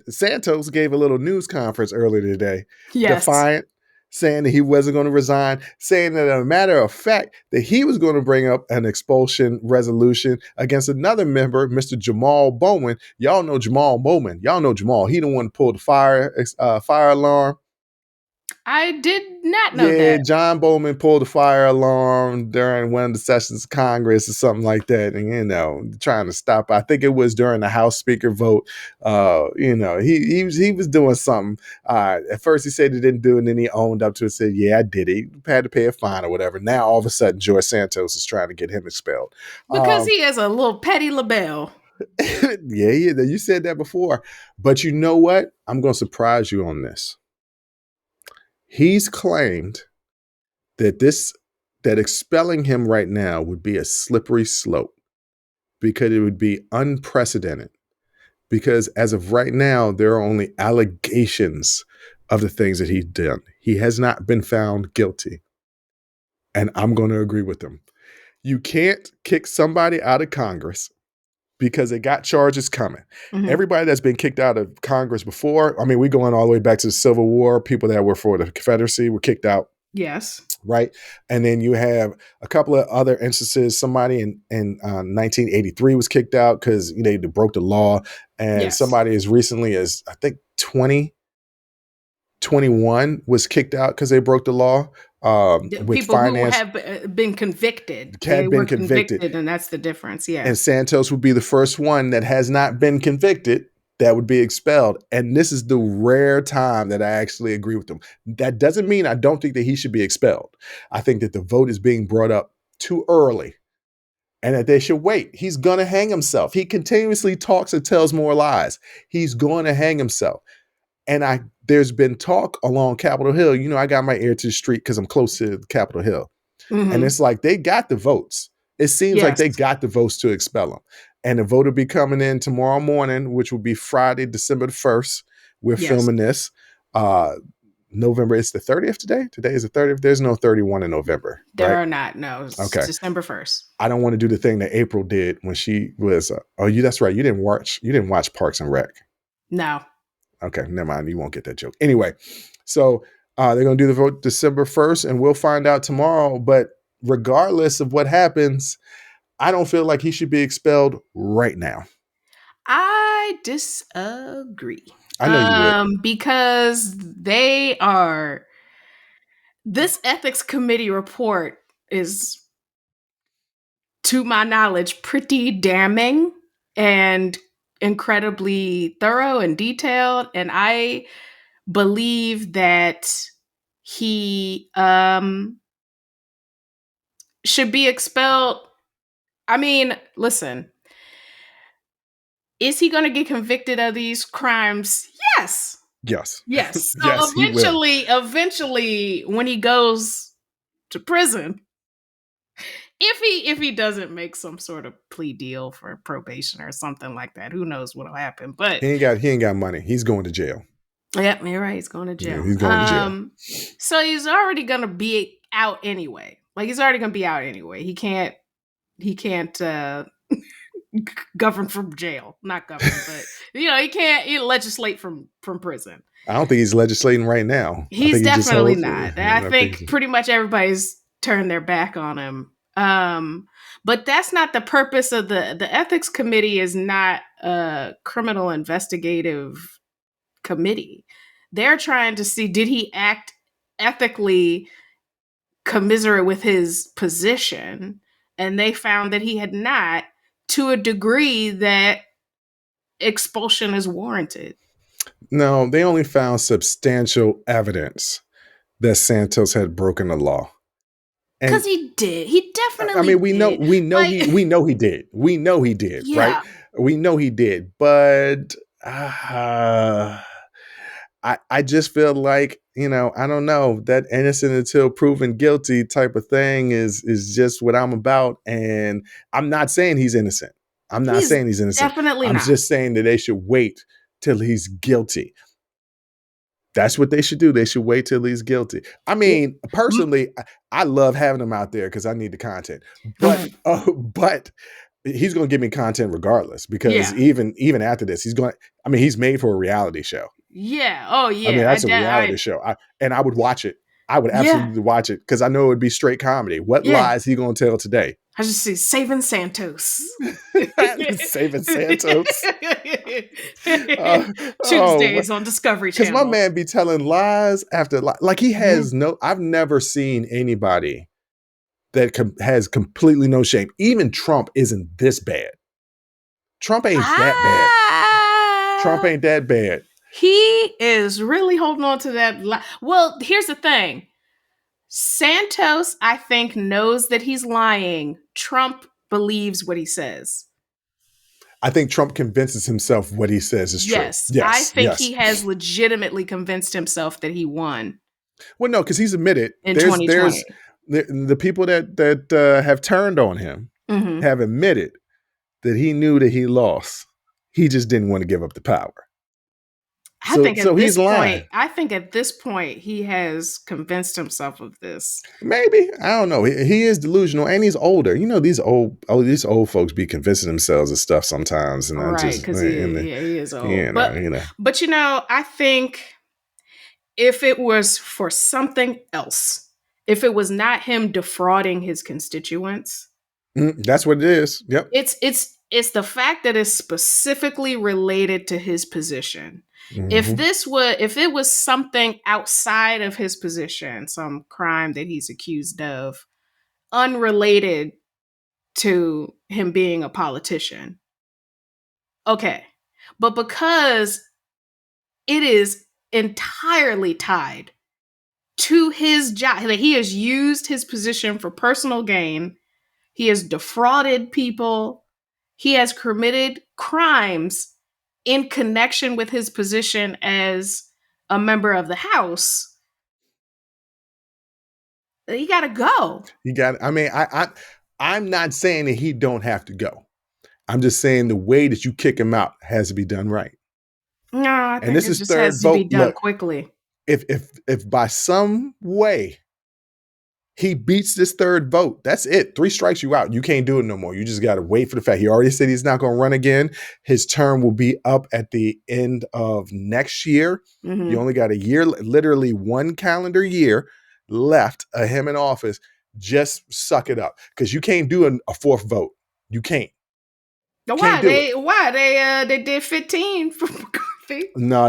Santos gave a little news conference earlier today, defiant, saying that he wasn't going to resign, saying that as a matter of fact, that he was going to bring up an expulsion resolution against another member, Mr. Jamal Bowman. Y'all know Jamal Bowman. Y'all know Jamal. He the one who pulled the fire alarm. I did not know that. John Bowman pulled the fire alarm during one of the sessions of Congress or something like that. And, trying to stop. I think it was during the House Speaker vote. He was doing something. At first he said he didn't do it, and then he owned up to it, said, yeah, I did it. He had to pay a fine or whatever. Now, all of a sudden, George Santos is trying to get him expelled. Because he is a little petty LaBelle. Yeah, you said that before. But you know what? I'm going to surprise you on this. He's claimed that expelling him right now would be a slippery slope because it would be unprecedented. Because as of right now, there are only allegations of the things that he's done. He has not been found guilty. And I'm going to agree with him. You can't kick somebody out of Congress because they got charges coming. Everybody that's been kicked out of Congress before, I mean, we're going all the way back to the Civil War. People that were for the Confederacy were kicked out. Yes. Right. And then you have a couple of other instances. Somebody in 1983 was kicked out because they broke the law. And somebody as recently as, I think, 2021 was kicked out because they broke the law. People who have been convicted. They were convicted, and that's the difference. Yeah. And Santos would be the first one that has not been convicted that would be expelled. And this is the rare time that I actually agree with them. That doesn't mean I don't think that he should be expelled. I think that the vote is being brought up too early and that they should wait. He's going to hang himself. He continuously talks and tells more lies. He's going to hang himself. And there's been talk along Capitol Hill. I got my ear to the street because I'm close to Capitol Hill. And it's like they got the votes. It seems like they got the votes to expel him. And the vote will be coming in tomorrow morning, which will be Friday, December 1st. We're filming this. November, it's the 30th today? Today is the 30th. There's no 31 in November. There are not. No, it's December 1st. I don't want to do the thing that April did when she was, that's right. You didn't watch Parks and Rec. No. Okay, never mind. You won't get that joke. Anyway, so they're going to do the vote December 1st, and we'll find out tomorrow. But regardless of what happens, I don't feel like he should be expelled right now. I disagree. I know you would. Because this ethics committee report is, to my knowledge, pretty damning and incredibly thorough and detailed. And I believe that he should be expelled. I mean, listen, is he going to get convicted of these crimes? Yes. Yes. Yes. So eventually, when he goes to prison, if he doesn't make some sort of plea deal for probation or something like that, who knows what'll happen? But he ain't got money. He's going to jail. Yep, you're right. He's going to Yeah, jail. he's going to jail. So he's already gonna be out anyway. Like he's already gonna be out anyway. He can't govern from jail. Not govern, but he can't legislate from prison. I don't think he's legislating right now. I He's think he just definitely holds. not. I think pretty much everybody's turned their back on him. But that's not the purpose of the ethics committee. Is not a criminal investigative committee. They're trying to see, did he act ethically commiserate with his position, and they found that he had not, to a degree that expulsion is warranted. No, they only found substantial evidence that Santos had broken the law. Because he did. He definitely. I mean, we know like, we know he did. We know he did, yeah. right? We know he did, but I just feel like, I don't know, that innocent until proven guilty type of thing is just what I'm about. And I'm not saying he's innocent. I'm not saying he's innocent. Definitely I'm not. just saying that they should wait till he's guilty. That's what they should do. They should wait till he's guilty. I mean, personally, I love having him out there because I need the content. But he's going to give me content regardless, because even after this, he's made for a reality show. Yeah. Oh, yeah. I mean, that's a reality show. I would watch it. I would absolutely watch it because I know it would be straight comedy. What lies he going to tell today? I just see Saving Santos. Saving Santos. Tuesdays on Discovery Channel. Because my man be telling lies after like he has I've never seen anybody that has completely no shame. Even Trump isn't this bad. Trump ain't that bad. Trump ain't that bad. He is really holding on to that. Well, here's the thing. Santos, I think, knows that he's lying. Trump believes what he says. I think Trump convinces himself what he says is true. Yes, I think he has legitimately convinced himself that he won. Well, no, because he's admitted in 2020. The people that have turned on him have admitted that he knew that he lost. He just didn't want to give up the power. I think at this point he has convinced himself of this. Maybe, I don't know. He is delusional, and he's older. These old folks be convincing themselves of stuff sometimes, and right? Because he is old. But I think if it was for something else, if it was not him defrauding his constituents, that's what it is. Yep. It's the fact that it's specifically related to his position. If it was something outside of his position, some crime that he's accused of, unrelated to him being a politician, okay. But because it is entirely tied to his job, that he has used his position for personal gain, he has defrauded people, he has committed crimes in connection with his position as a member of the House, he got to go. I'm not saying that he don't have to go. I'm just saying the way that you kick him out has to be done right. No, I think this just has to be done quickly. If by some way he beats this third vote, that's it. 3 strikes, you out. You can't do it no more. You just got to wait for the fact. He already said he's not going to run again. His term will be up at the end of next year. You only got a year, literally 1 calendar year left of him in office. Just suck it up, because you can't do a 4th vote. You can't. Why they did 15 for McCarthy? No,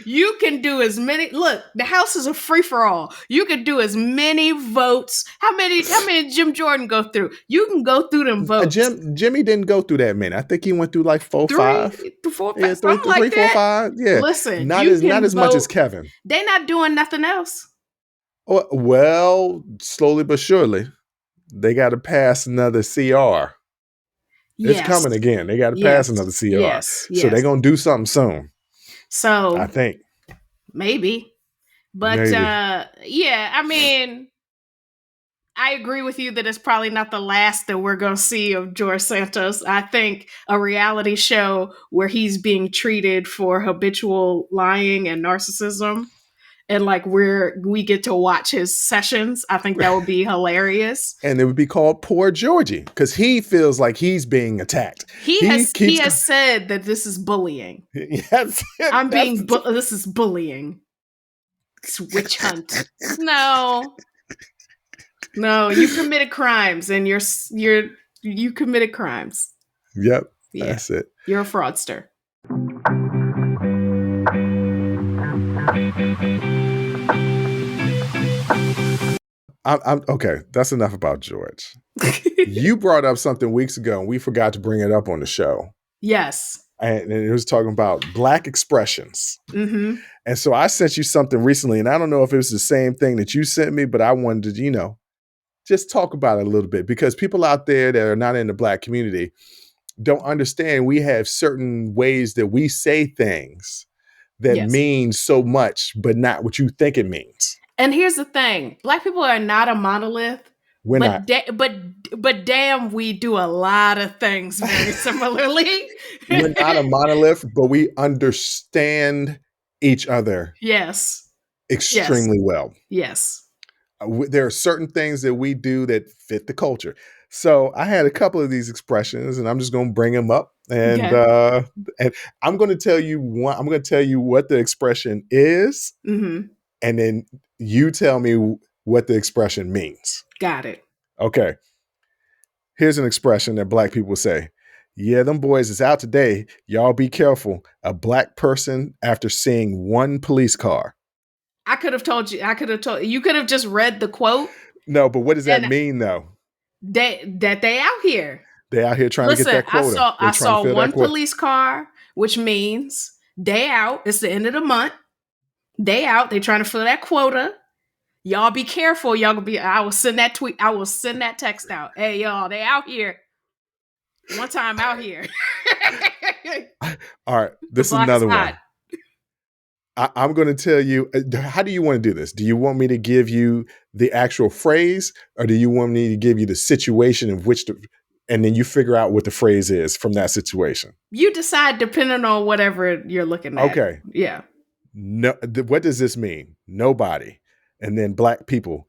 you can do as many. Look, the House is a free for all. You can do as many votes. How many Jim Jordan go through? You can go through them votes. Jimmy didn't go through that many. I think he went through like 4, 5. 4, 5. Yeah, 3, 4, 5. Yeah. Listen, not as much as Kevin. They're not doing nothing else. Well, slowly but surely, they got to pass another CR. It's coming again. They got to pass another CR. Yes. So they're going to do something soon. So I think. Maybe. But I mean, I agree with you that it's probably not the last that we're going to see of George Santos. I think a reality show where he's being treated for habitual lying and narcissism, and like we get to watch his sessions. I think that would be hilarious. And it would be called Poor Georgie because he feels like he's being attacked. He has said that this is bullying. Yes, this is bullying. It's witch hunt. No, you committed crimes, and you committed crimes. Yep, Yeah. that's it. You're a fraudster. I'm okay. That's enough about George. You brought up something weeks ago, and we forgot to bring it up on the show. Yes. And it was talking about Black expressions. Mm-hmm. And so I sent you something recently, and I don't know if it was the same thing that you sent me, but I wanted to, just talk about it a little bit because people out there that are not in the Black community don't understand we have certain ways that we say things that mean so much, but not what you think it means. And here's the thing. Black people are not a monolith. We're not. But damn, we do a lot of things very similarly. We're not a monolith, but we understand each other. Yes. Extremely well. Yes. There are certain things that we do that fit the culture. So I had a couple of these expressions, and I'm just going to bring them up, and I'm going to tell you one. I'm going to tell you what the expression is, and then you tell me what the expression means. Got it. Okay. Here's an expression that Black people say. Yeah, them boys is out today. Y'all be careful. A Black person after seeing one police car. I could have told you. You could have just read the quote. No, but what does that mean, though? They out here. They out here trying to get that quota. I saw one police car, which means they out. It's the end of the month. They out. They trying to fill that quota. Y'all be careful. Y'all gonna be. I will send that tweet. I will send that text out. Hey, y'all, they out here. One time out here. All right, this is another one. I'm going to tell you, how do you want to do this? Do you want me to give you the actual phrase, or do you want me to give you the situation in which and then you figure out what the phrase is from that situation? You decide depending on whatever you're looking at. Okay. Yeah. No, what does this mean? Nobody. And then Black people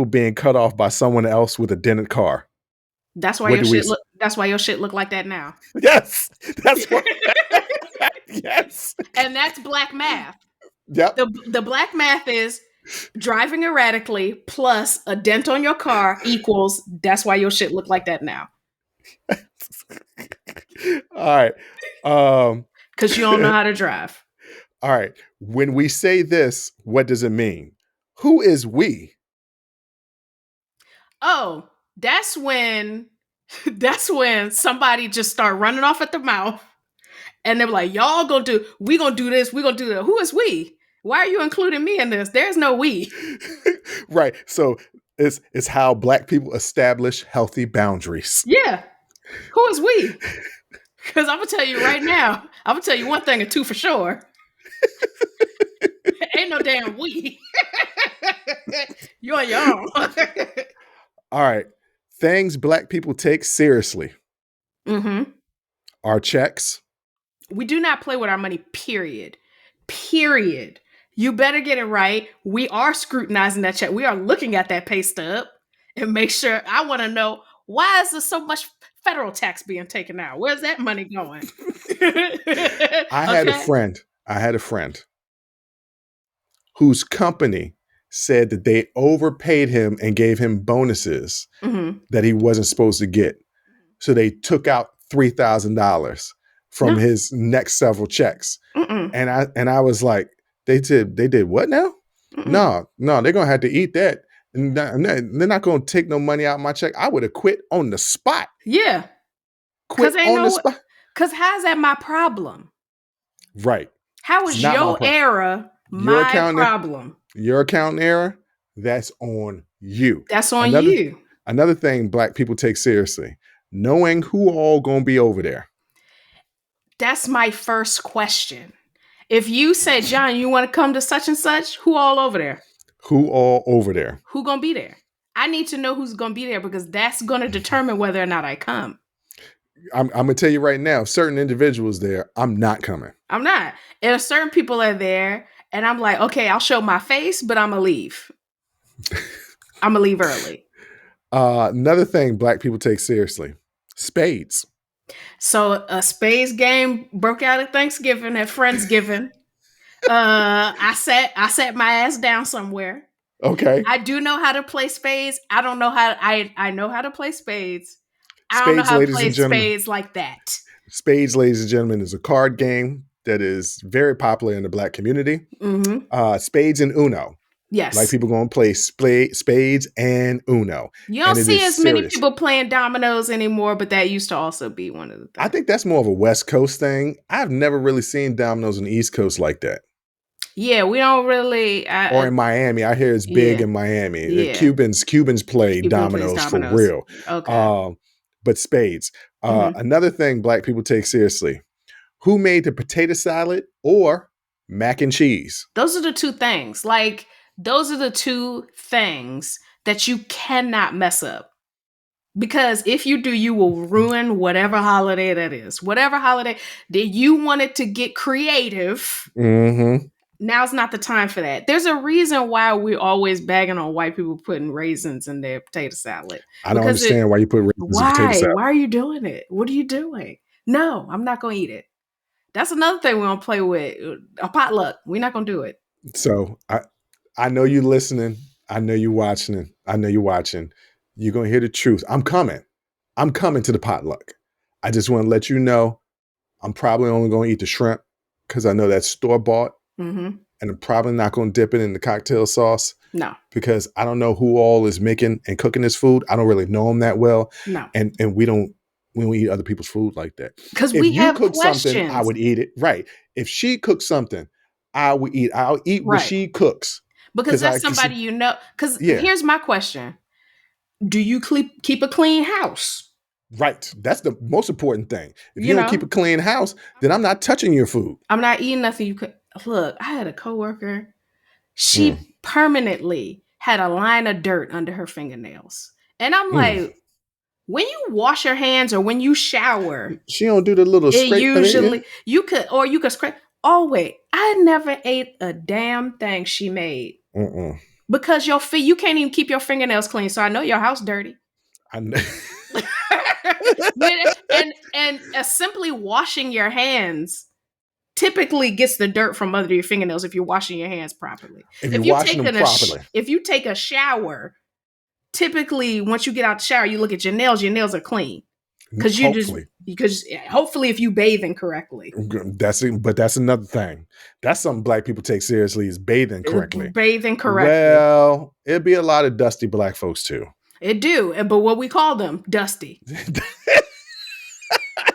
being cut off by someone else with a dented car. That's why that's why your shit look like that now. Yes. That's what. Yes. And that's Black math. Yep. The Black math is driving erratically plus a dent on your car equals that's why your shit look like that now. All right. Because you don't know how to drive. All right. When we say this, what does it mean? Who is we? Oh, that's when somebody just start running off at the mouth. And they're like, we gonna do this, we gonna do that. Who is we? Why are you including me in this? There's no we. Right. So it's how Black people establish healthy boundaries. Yeah. Who is we? Because I'm gonna tell you right now, I'm gonna tell you one thing or two for sure. Ain't no damn we. You on your own. All right. Things Black people take seriously. Mm-hmm. Our checks. We do not play with our money, period. Period. You better get it right. We are scrutinizing that check. We are looking at that pay stub and make sure. I want to know, why is there so much federal tax being taken out? Where's that money going? I had a friend whose company said that they overpaid him and gave him bonuses that he wasn't supposed to get. So they took out $3,000 from his next several checks. And I was like, they did what now? No, they're going to have to eat that. And they're not going to take no money out of my check. I would have quit on the spot. Yeah. Quit on the spot. Because how's that my problem? Right. How is your error my problem? Your accounting error, that's on you. That's on you. Another thing Black people take seriously, knowing who all going to be over there. That's my first question. If you say, John, you want to come to such and such, who all over there? Who all over there? Who gonna be there? I need to know who's going to be there because that's going to determine whether or not I come. I'm gonna tell you right now, certain individuals there, I'm not coming. I'm not. And certain people are there, and I'm like, okay, I'll show my face, but I'm gonna leave. I'm gonna leave early. Another thing Black people take seriously: spades. So a spades game broke out at Thanksgiving at Friendsgiving. I sat my ass down somewhere. Okay. I do know how to play spades. I don't know how I know how to play spades. I don't know Spades, how to ladies play and gentlemen. spades like that. Spades, ladies and gentlemen, is a card game that is very popular in the Black community. Mm-hmm. Spades and Uno. Yes. Like people going to play spades and Uno. You don't and see as many serious. people playing dominoes anymore, but that used to also be one of the things. I think that's more of a West Coast thing. I've never really seen dominoes on the East Coast like that. Yeah, we don't really. Or in Miami, I hear it's big in Miami. Yeah. Cubans play dominoes for real. Okay. But spades. Another thing Black people take seriously: who made the potato salad or mac and cheese? Those are the two things. Like, those are the two things that you cannot mess up. Because if you do, you will ruin whatever holiday that is. Whatever holiday that you wanted to get creative. Mm-hmm. Now's not the time for that. There's a reason why we're always bagging on white people putting raisins in their potato salad. I don't understand why you put raisins in potato salad. Why are you doing it? What are you doing? No, I'm not going to eat it. That's another thing we don't play with. A potluck. We're not going to do it. So I know you listening. I know you watching. I know you watching. You're going to hear the truth. I'm coming. I'm coming to the potluck. I just want to let you know I'm probably only going to eat the shrimp because I know that's store-bought. Mm-hmm. And I'm probably not going to dip it in the cocktail sauce. No. Because I don't know who all is making and cooking this food. I don't really know them that well. No. And we don't eat other people's food like that. Because we have cook questions. something, I would eat it. Right. If she cooks something, I would eat. I'll eat what she cooks. Because that's somebody you know. Because here's my question. Do you keep a clean house? Right. That's the most important thing. If you don't keep a clean house, then I'm not touching your food. I'm not eating nothing you could. Look, I had a coworker. She permanently had a line of dirt under her fingernails. And I'm like, when you wash your hands or when you shower, she don't do the little scrape. Usually you could scrape. Oh wait, I never ate a damn thing she made. Because your feet, you can't even keep your fingernails clean. So I know your house dirty. I know. and simply washing your hands typically gets the dirt from under your fingernails if you're washing your hands properly. If you take a shower, typically once you get out the shower, you look at your nails are clean. Because hopefully if you bathing correctly. That's another thing. That's something Black people take seriously is bathing correctly. Well, it'd be a lot of dusty Black folks too. It do, but what we call them, dusty.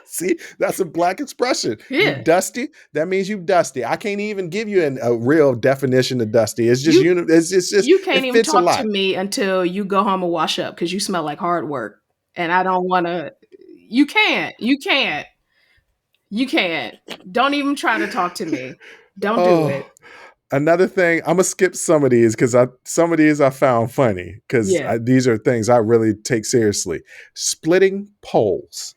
See, that's a Black expression. Yeah. You dusty, that means you dusty. I can't even give you a real definition of dusty. It's just you can't even talk to me until you go home and wash up because you smell like hard work. And I don't want to. You can't. Don't even try to talk to me. Don't do it. Another thing, I'm gonna skip some of these because some of these I found funny because these are things I really take seriously. Splitting poles.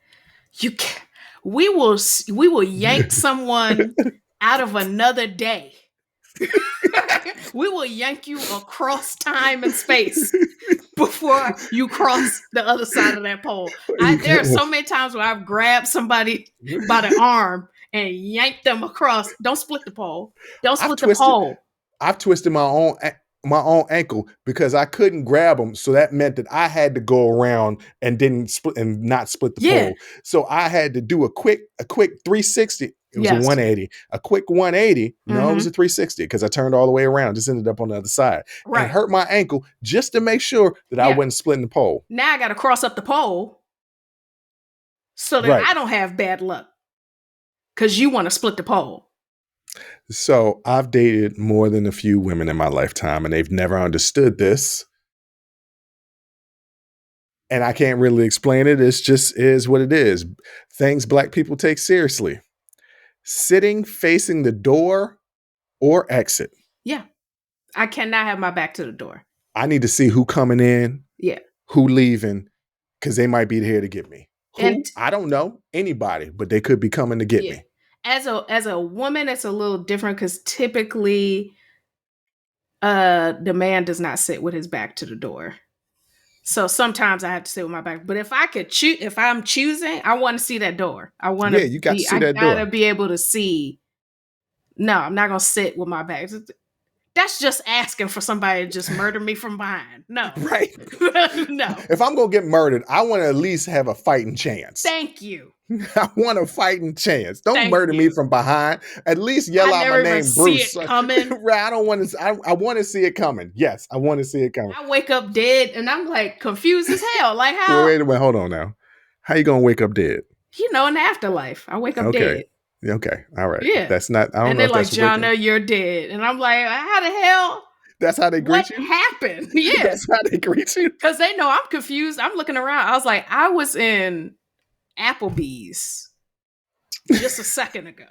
We will yank someone out of another day. We will yank you across time and space before you cross the other side of that pole. There are so many times where I've grabbed somebody by the arm and yanked them across. Don't split the pole. Don't split the pole. I've twisted my own ankle because I couldn't grab them. So that meant that I had to go around and not split the pole. So I had to do a quick 360. It was a 180, a quick 180. No, it was a 360 because I turned all the way around, just ended up on the other side and hurt my ankle just to make sure that I wasn't splitting the pole. Now I got to cross up the pole so that I don't have bad luck because you want to split the pole. So I've dated more than a few women in my lifetime and they've never understood this. And I can't really explain it. It's just is what it is. Things Black people take seriously. Sitting facing the door or exit. Yeah. I cannot have my back to the door. I need to see who coming in. Yeah. Who leaving because they might be here to get me. And Who? I don't know. Anybody, but they could be coming to get yeah. me. As a woman, it's a little different because typically the man does not sit with his back to the door. So sometimes I have to sit with my back. But if I could choose, if I'm choosing, I want to see that door. I want Yeah, to you got to be, see I that gotta door. be able to see. No, I'm not gonna sit with my back. That's just asking for somebody to just murder me from behind. No. Right. No. If I'm going to get murdered, I want to at least have a fighting chance. Thank you. I want a fighting chance. Don't Thank murder me you. from behind. At least yell I out my never even name, see Bruce. it coming. I don't want to. I want to see it coming. Yes, I want to see it coming. I wake up dead and I'm like confused as hell. Like how? Wait a minute. Hold on now. How you gonna wake up dead? You know, in the afterlife, I wake up Okay. dead. Okay. All right. Yeah. That's not. I don't And know they're if like, that's waking. Jonna, you're dead. And I'm like, how the hell? That's how they What greet you. happened? Yeah. That's how they greet you. Because they know I'm confused. I'm looking around. I was like, I was in Applebee's just a second ago.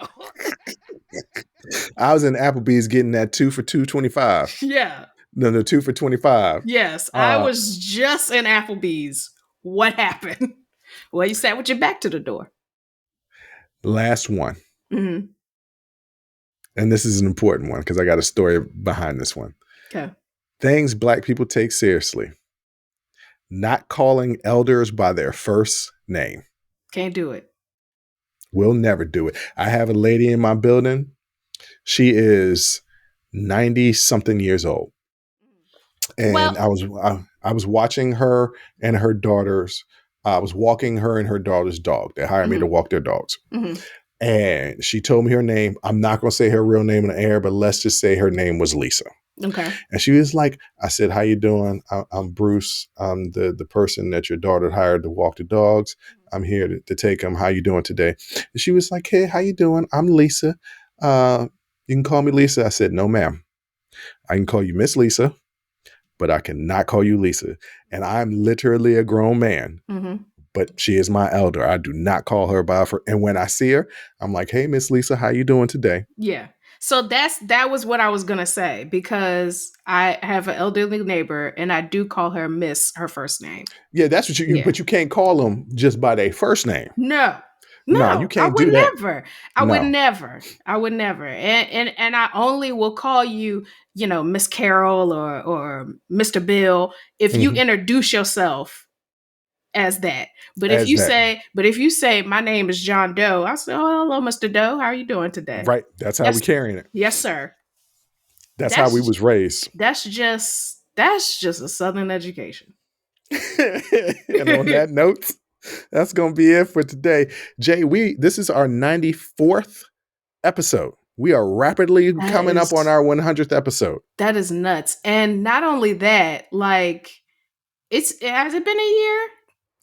I was in Applebee's getting that 2 for $2.25. Yeah. No, 2 for $25. Yes. I was just in Applebee's. What happened? Well, you sat with your back to the door. Last one. Mm-hmm. And this is an important one because I got a story behind this one. Okay. Things Black people take seriously. Not calling elders by their first name. Can't do it. We'll never do it. I have a lady in my building. She is 90 something years old. And I was watching her and her daughters. I was walking her and her daughter's dog. They hired me to walk their dogs. Mm-hmm. And she told me her name. I'm not going to say her real name in the air, but let's just say her name was Lisa. Okay. And she was like, I said, how you doing? I'm Bruce. I'm the person that your daughter hired to walk the dogs. I'm here to take them. How you doing today? And she was like, hey, how you doing? I'm Lisa. You can call me Lisa. I said, no, ma'am. I can call you Miss Lisa, but I cannot call you Lisa. And I'm literally a grown man. Mm-hmm. But she is my elder. I do not call her by her. And when I see her, I'm like, hey, Miss Lisa, how you doing today? Yeah. So that was what I was going to say, because I have an elderly neighbor and I do call her Miss, her first name. Yeah, that's what you, Yeah. but you can't call them just by their first name. No, you can't do that. I would never. And I only will call you, Miss Carol or Mr. Bill if you introduce yourself as that. But if you say my name is John Doe, I say, oh, hello, Mr. Doe. How are you doing today? Right. That's how we carrying it. Yes, sir. That's how we was raised. That's just a Southern education. And on that note, that's going to be it for today. Jay, this is our 94th episode. We are rapidly coming up on our 100th episode. That is nuts. And not only that, like, has it been a year?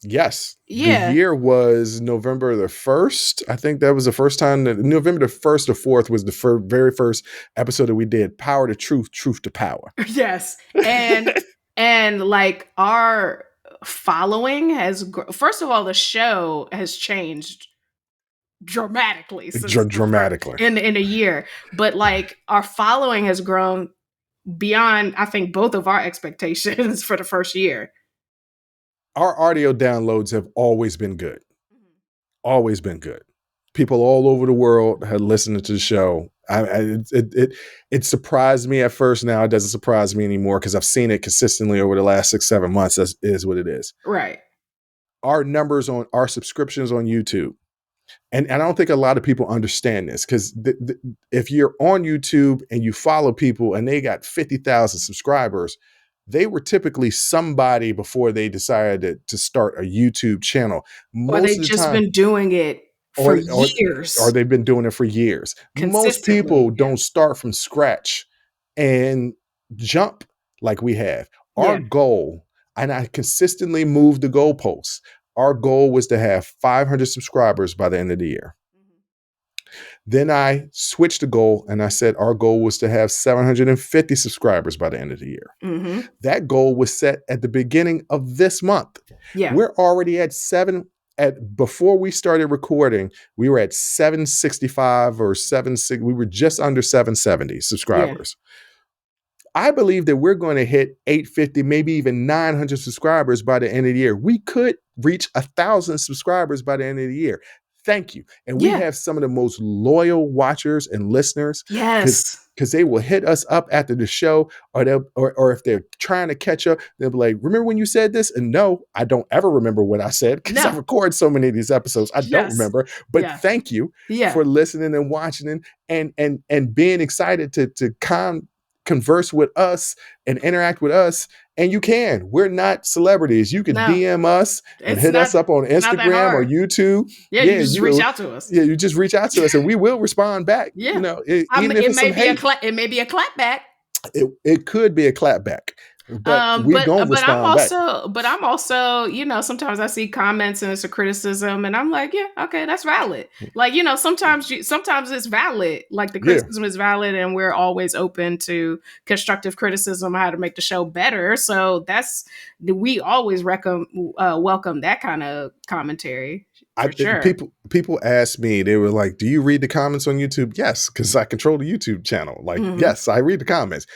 Yes. Yeah. The year was November the 1st. I think that was the first time that November the 1st or 4th was the very first episode that we did. Power to truth, truth to power. Yes. And like our following has, first of all, the show has changed dramatically in a year. But like our following has grown beyond, I think, both of our expectations for the first year. Our audio downloads have always been good. Always been good. People all over the world had listened to the show. It surprised me at first. Now it doesn't surprise me anymore because I've seen it consistently over the last 6-7 months. That is what it is. Right. Our numbers on our subscriptions on YouTube. And I don't think a lot of people understand this because if you're on YouTube and you follow people and they got 50,000 subscribers, they were typically somebody before they decided to start a YouTube channel. Or they've just been doing it for years. Or they've been doing it for years. Most people don't start from scratch and jump like we have. Our goal, and I consistently move the goalposts, our goal was to have 500 subscribers by the end of the year. Then I switched the goal and I said our goal was to have 750 subscribers by the end of the year. That goal was set at the beginning of this month. Yeah. We're already at before we started recording, we were at 765 or 76. We were just under 770 subscribers. I believe that we're going to hit 850, maybe even 900 subscribers by the end of the year. We could reach 1,000 subscribers by the end of the year. Thank you. And we Yeah. have some of the most loyal watchers and listeners Yes. because they will hit us up after the show, or if they're trying to catch up, they'll be like, remember when you said this? And no, I don't ever remember what I said because I record so many of these episodes. I don't remember. But thank you for listening and watching and being excited to converse with us and interact with us. And you can. We're not celebrities. You can DM us and hit us up on Instagram or YouTube. Yeah, you just reach out to us. Yeah, you just reach out to us and we will respond back. Yeah. You know, even if it's some hate. It may be a clapback. It could be a clapback. But we're going to respond back. But I'm also, you know, sometimes I see comments and it's a criticism and I'm like, yeah, okay, that's valid. Like, you know, sometimes it's valid. Like the criticism is valid and we're always open to constructive criticism, how to make the show better. So we always welcome that kind of commentary. Sure. People ask me, they were like, do you read the comments on YouTube? Yes, because I control the YouTube channel. Like, yes, I read the comments.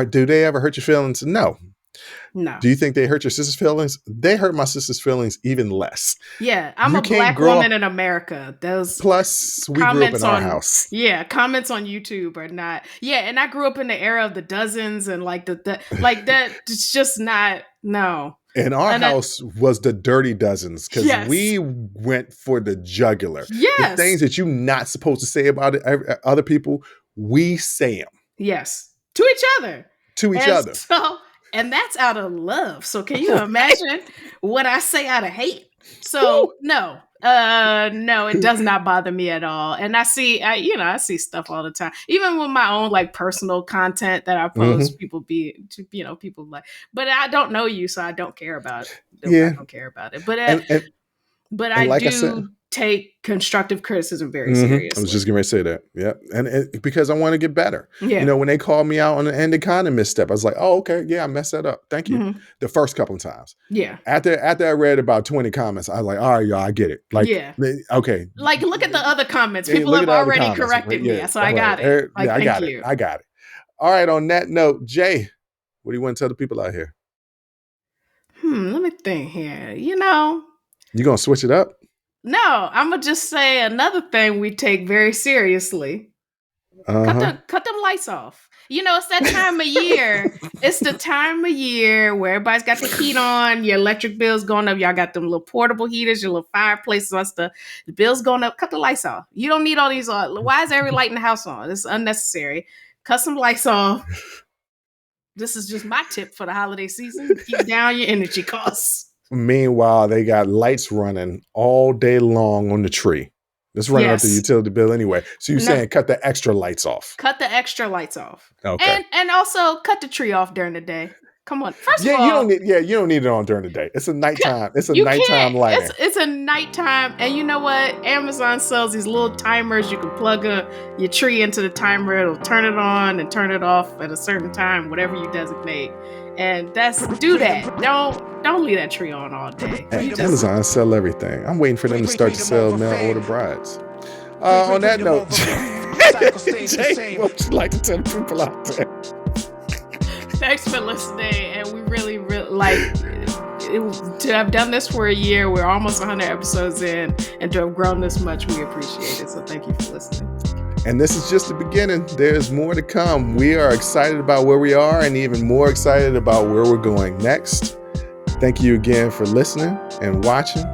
Do they ever hurt your feelings? No. Do you think they hurt your sister's feelings? They hurt my sister's feelings even less. Yeah, I'm a Black woman in America. Plus, we grew up in our house. Yeah, comments on YouTube are not. Yeah, and I grew up in the era of the dozens and like like that. It's just not. No. And our house was the dirty dozens because we went for the jugular. Yes. The things that you're not supposed to say about other people, we say them. Yes. To each other. And that's out of love. So can you imagine what I say out of hate? So no, it does not bother me at all. And I see stuff all the time, even with my own like personal content that I post. People like, but I don't know you, so I don't care about it. I don't care about it. But I do take constructive criticism very seriously. I was just going to say that. Yeah. And because I want to get better. Yeah. You know, when they called me out on the ending kind of misstep, I was like, oh, okay. Yeah, I messed that up. Thank you. The first couple of times. Yeah. After I read about 20 comments, I was like, all right, y'all, I get it. Like, okay. Like, look at the other comments. People have already corrected me. So I got it. Like, I got it. I got it. All right. On that note, Jay, what do you want to tell the people out here? Let me think here. You know. You going to switch it up? No, I'm going to just say another thing we take very seriously. Cut them lights off. You know, it's that time of year. It's the time of year where everybody's got the heat on. Your electric bill's going up. Y'all got them little portable heaters, your little fireplaces and stuff. The bill's going up. Cut the lights off. You don't need all these. Why is every light in the house on? It's unnecessary. Cut some lights off. This is just my tip for the holiday season. Keep down your energy costs. Meanwhile, they got lights running all day long on the tree. It's running up the utility bill anyway. So you're saying cut the extra lights off. Cut the extra lights off. Okay. And also cut the tree off during the day. Come on. First of all, you don't need it on during the day. It's a nighttime. It's a nighttime lighting. It's a nighttime. And you know what? Amazon sells these little timers. You can plug your tree into the timer. It'll turn it on and turn it off at a certain time, whatever you designate. And do that. Don't leave that tree on all day. Amazon sell everything. I'm waiting for them to start to sell mail order brides. On that note, Jay, what would you like to tell the people out there? Thanks for listening, and we really to have done this for a year. We're almost 100 episodes in, and to have grown this much, we appreciate it. So thank you for listening. And this is just the beginning. There's more to come. We are excited about where we are and even more excited about where we're going next. Thank you again for listening and watching.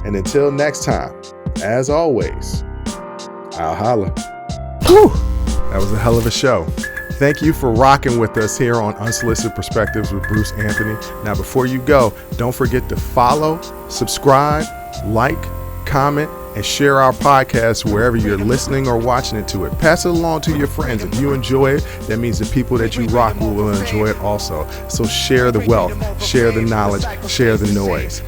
And until next time, as always, I'll holla. Whew, that was a hell of a show. Thank you for rocking with us here on Unsolicited Perspectives with Bruce Anthony. Now, before you go, don't forget to follow, subscribe, like, comment, and share our podcast wherever you're listening or watching it to it. Pass it along to your friends. If you enjoy it, that means the people that you rock will enjoy it also. So share the wealth, share the knowledge, share the noise.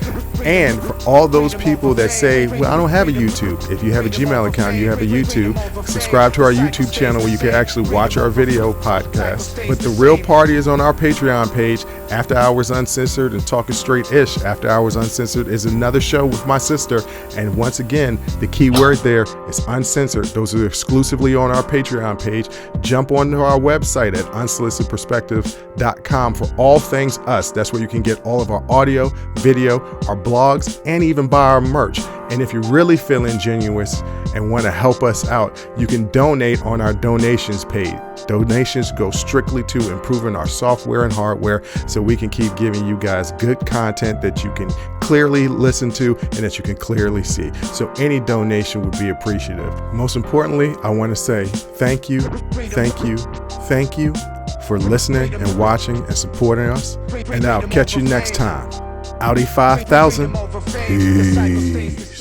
And for all those people that say, well, I don't have a YouTube. If you have a Gmail account, you have a YouTube. Subscribe to our YouTube channel where you can actually watch our video podcast. But the real party is on our Patreon page, After Hours Uncensored and Talking Straight-ish. After Hours Uncensored is another show with my sister. And once again, the key word there is uncensored. Those are exclusively on our Patreon page. Jump onto our website at unsolicitedperspectives.com for all things us. That's where you can get all of our audio, video, our blogs, and even buy our merch. And if you're really feeling genuine and want to help us out, you can donate on our donations page. Donations go strictly to improving our software and hardware so we can keep giving you guys good content that you can clearly listen to and that you can clearly see. So any donation would be appreciative. Most importantly, I want to say thank you for listening and watching and supporting us. And I'll catch you next time. Audi 5000. Peace.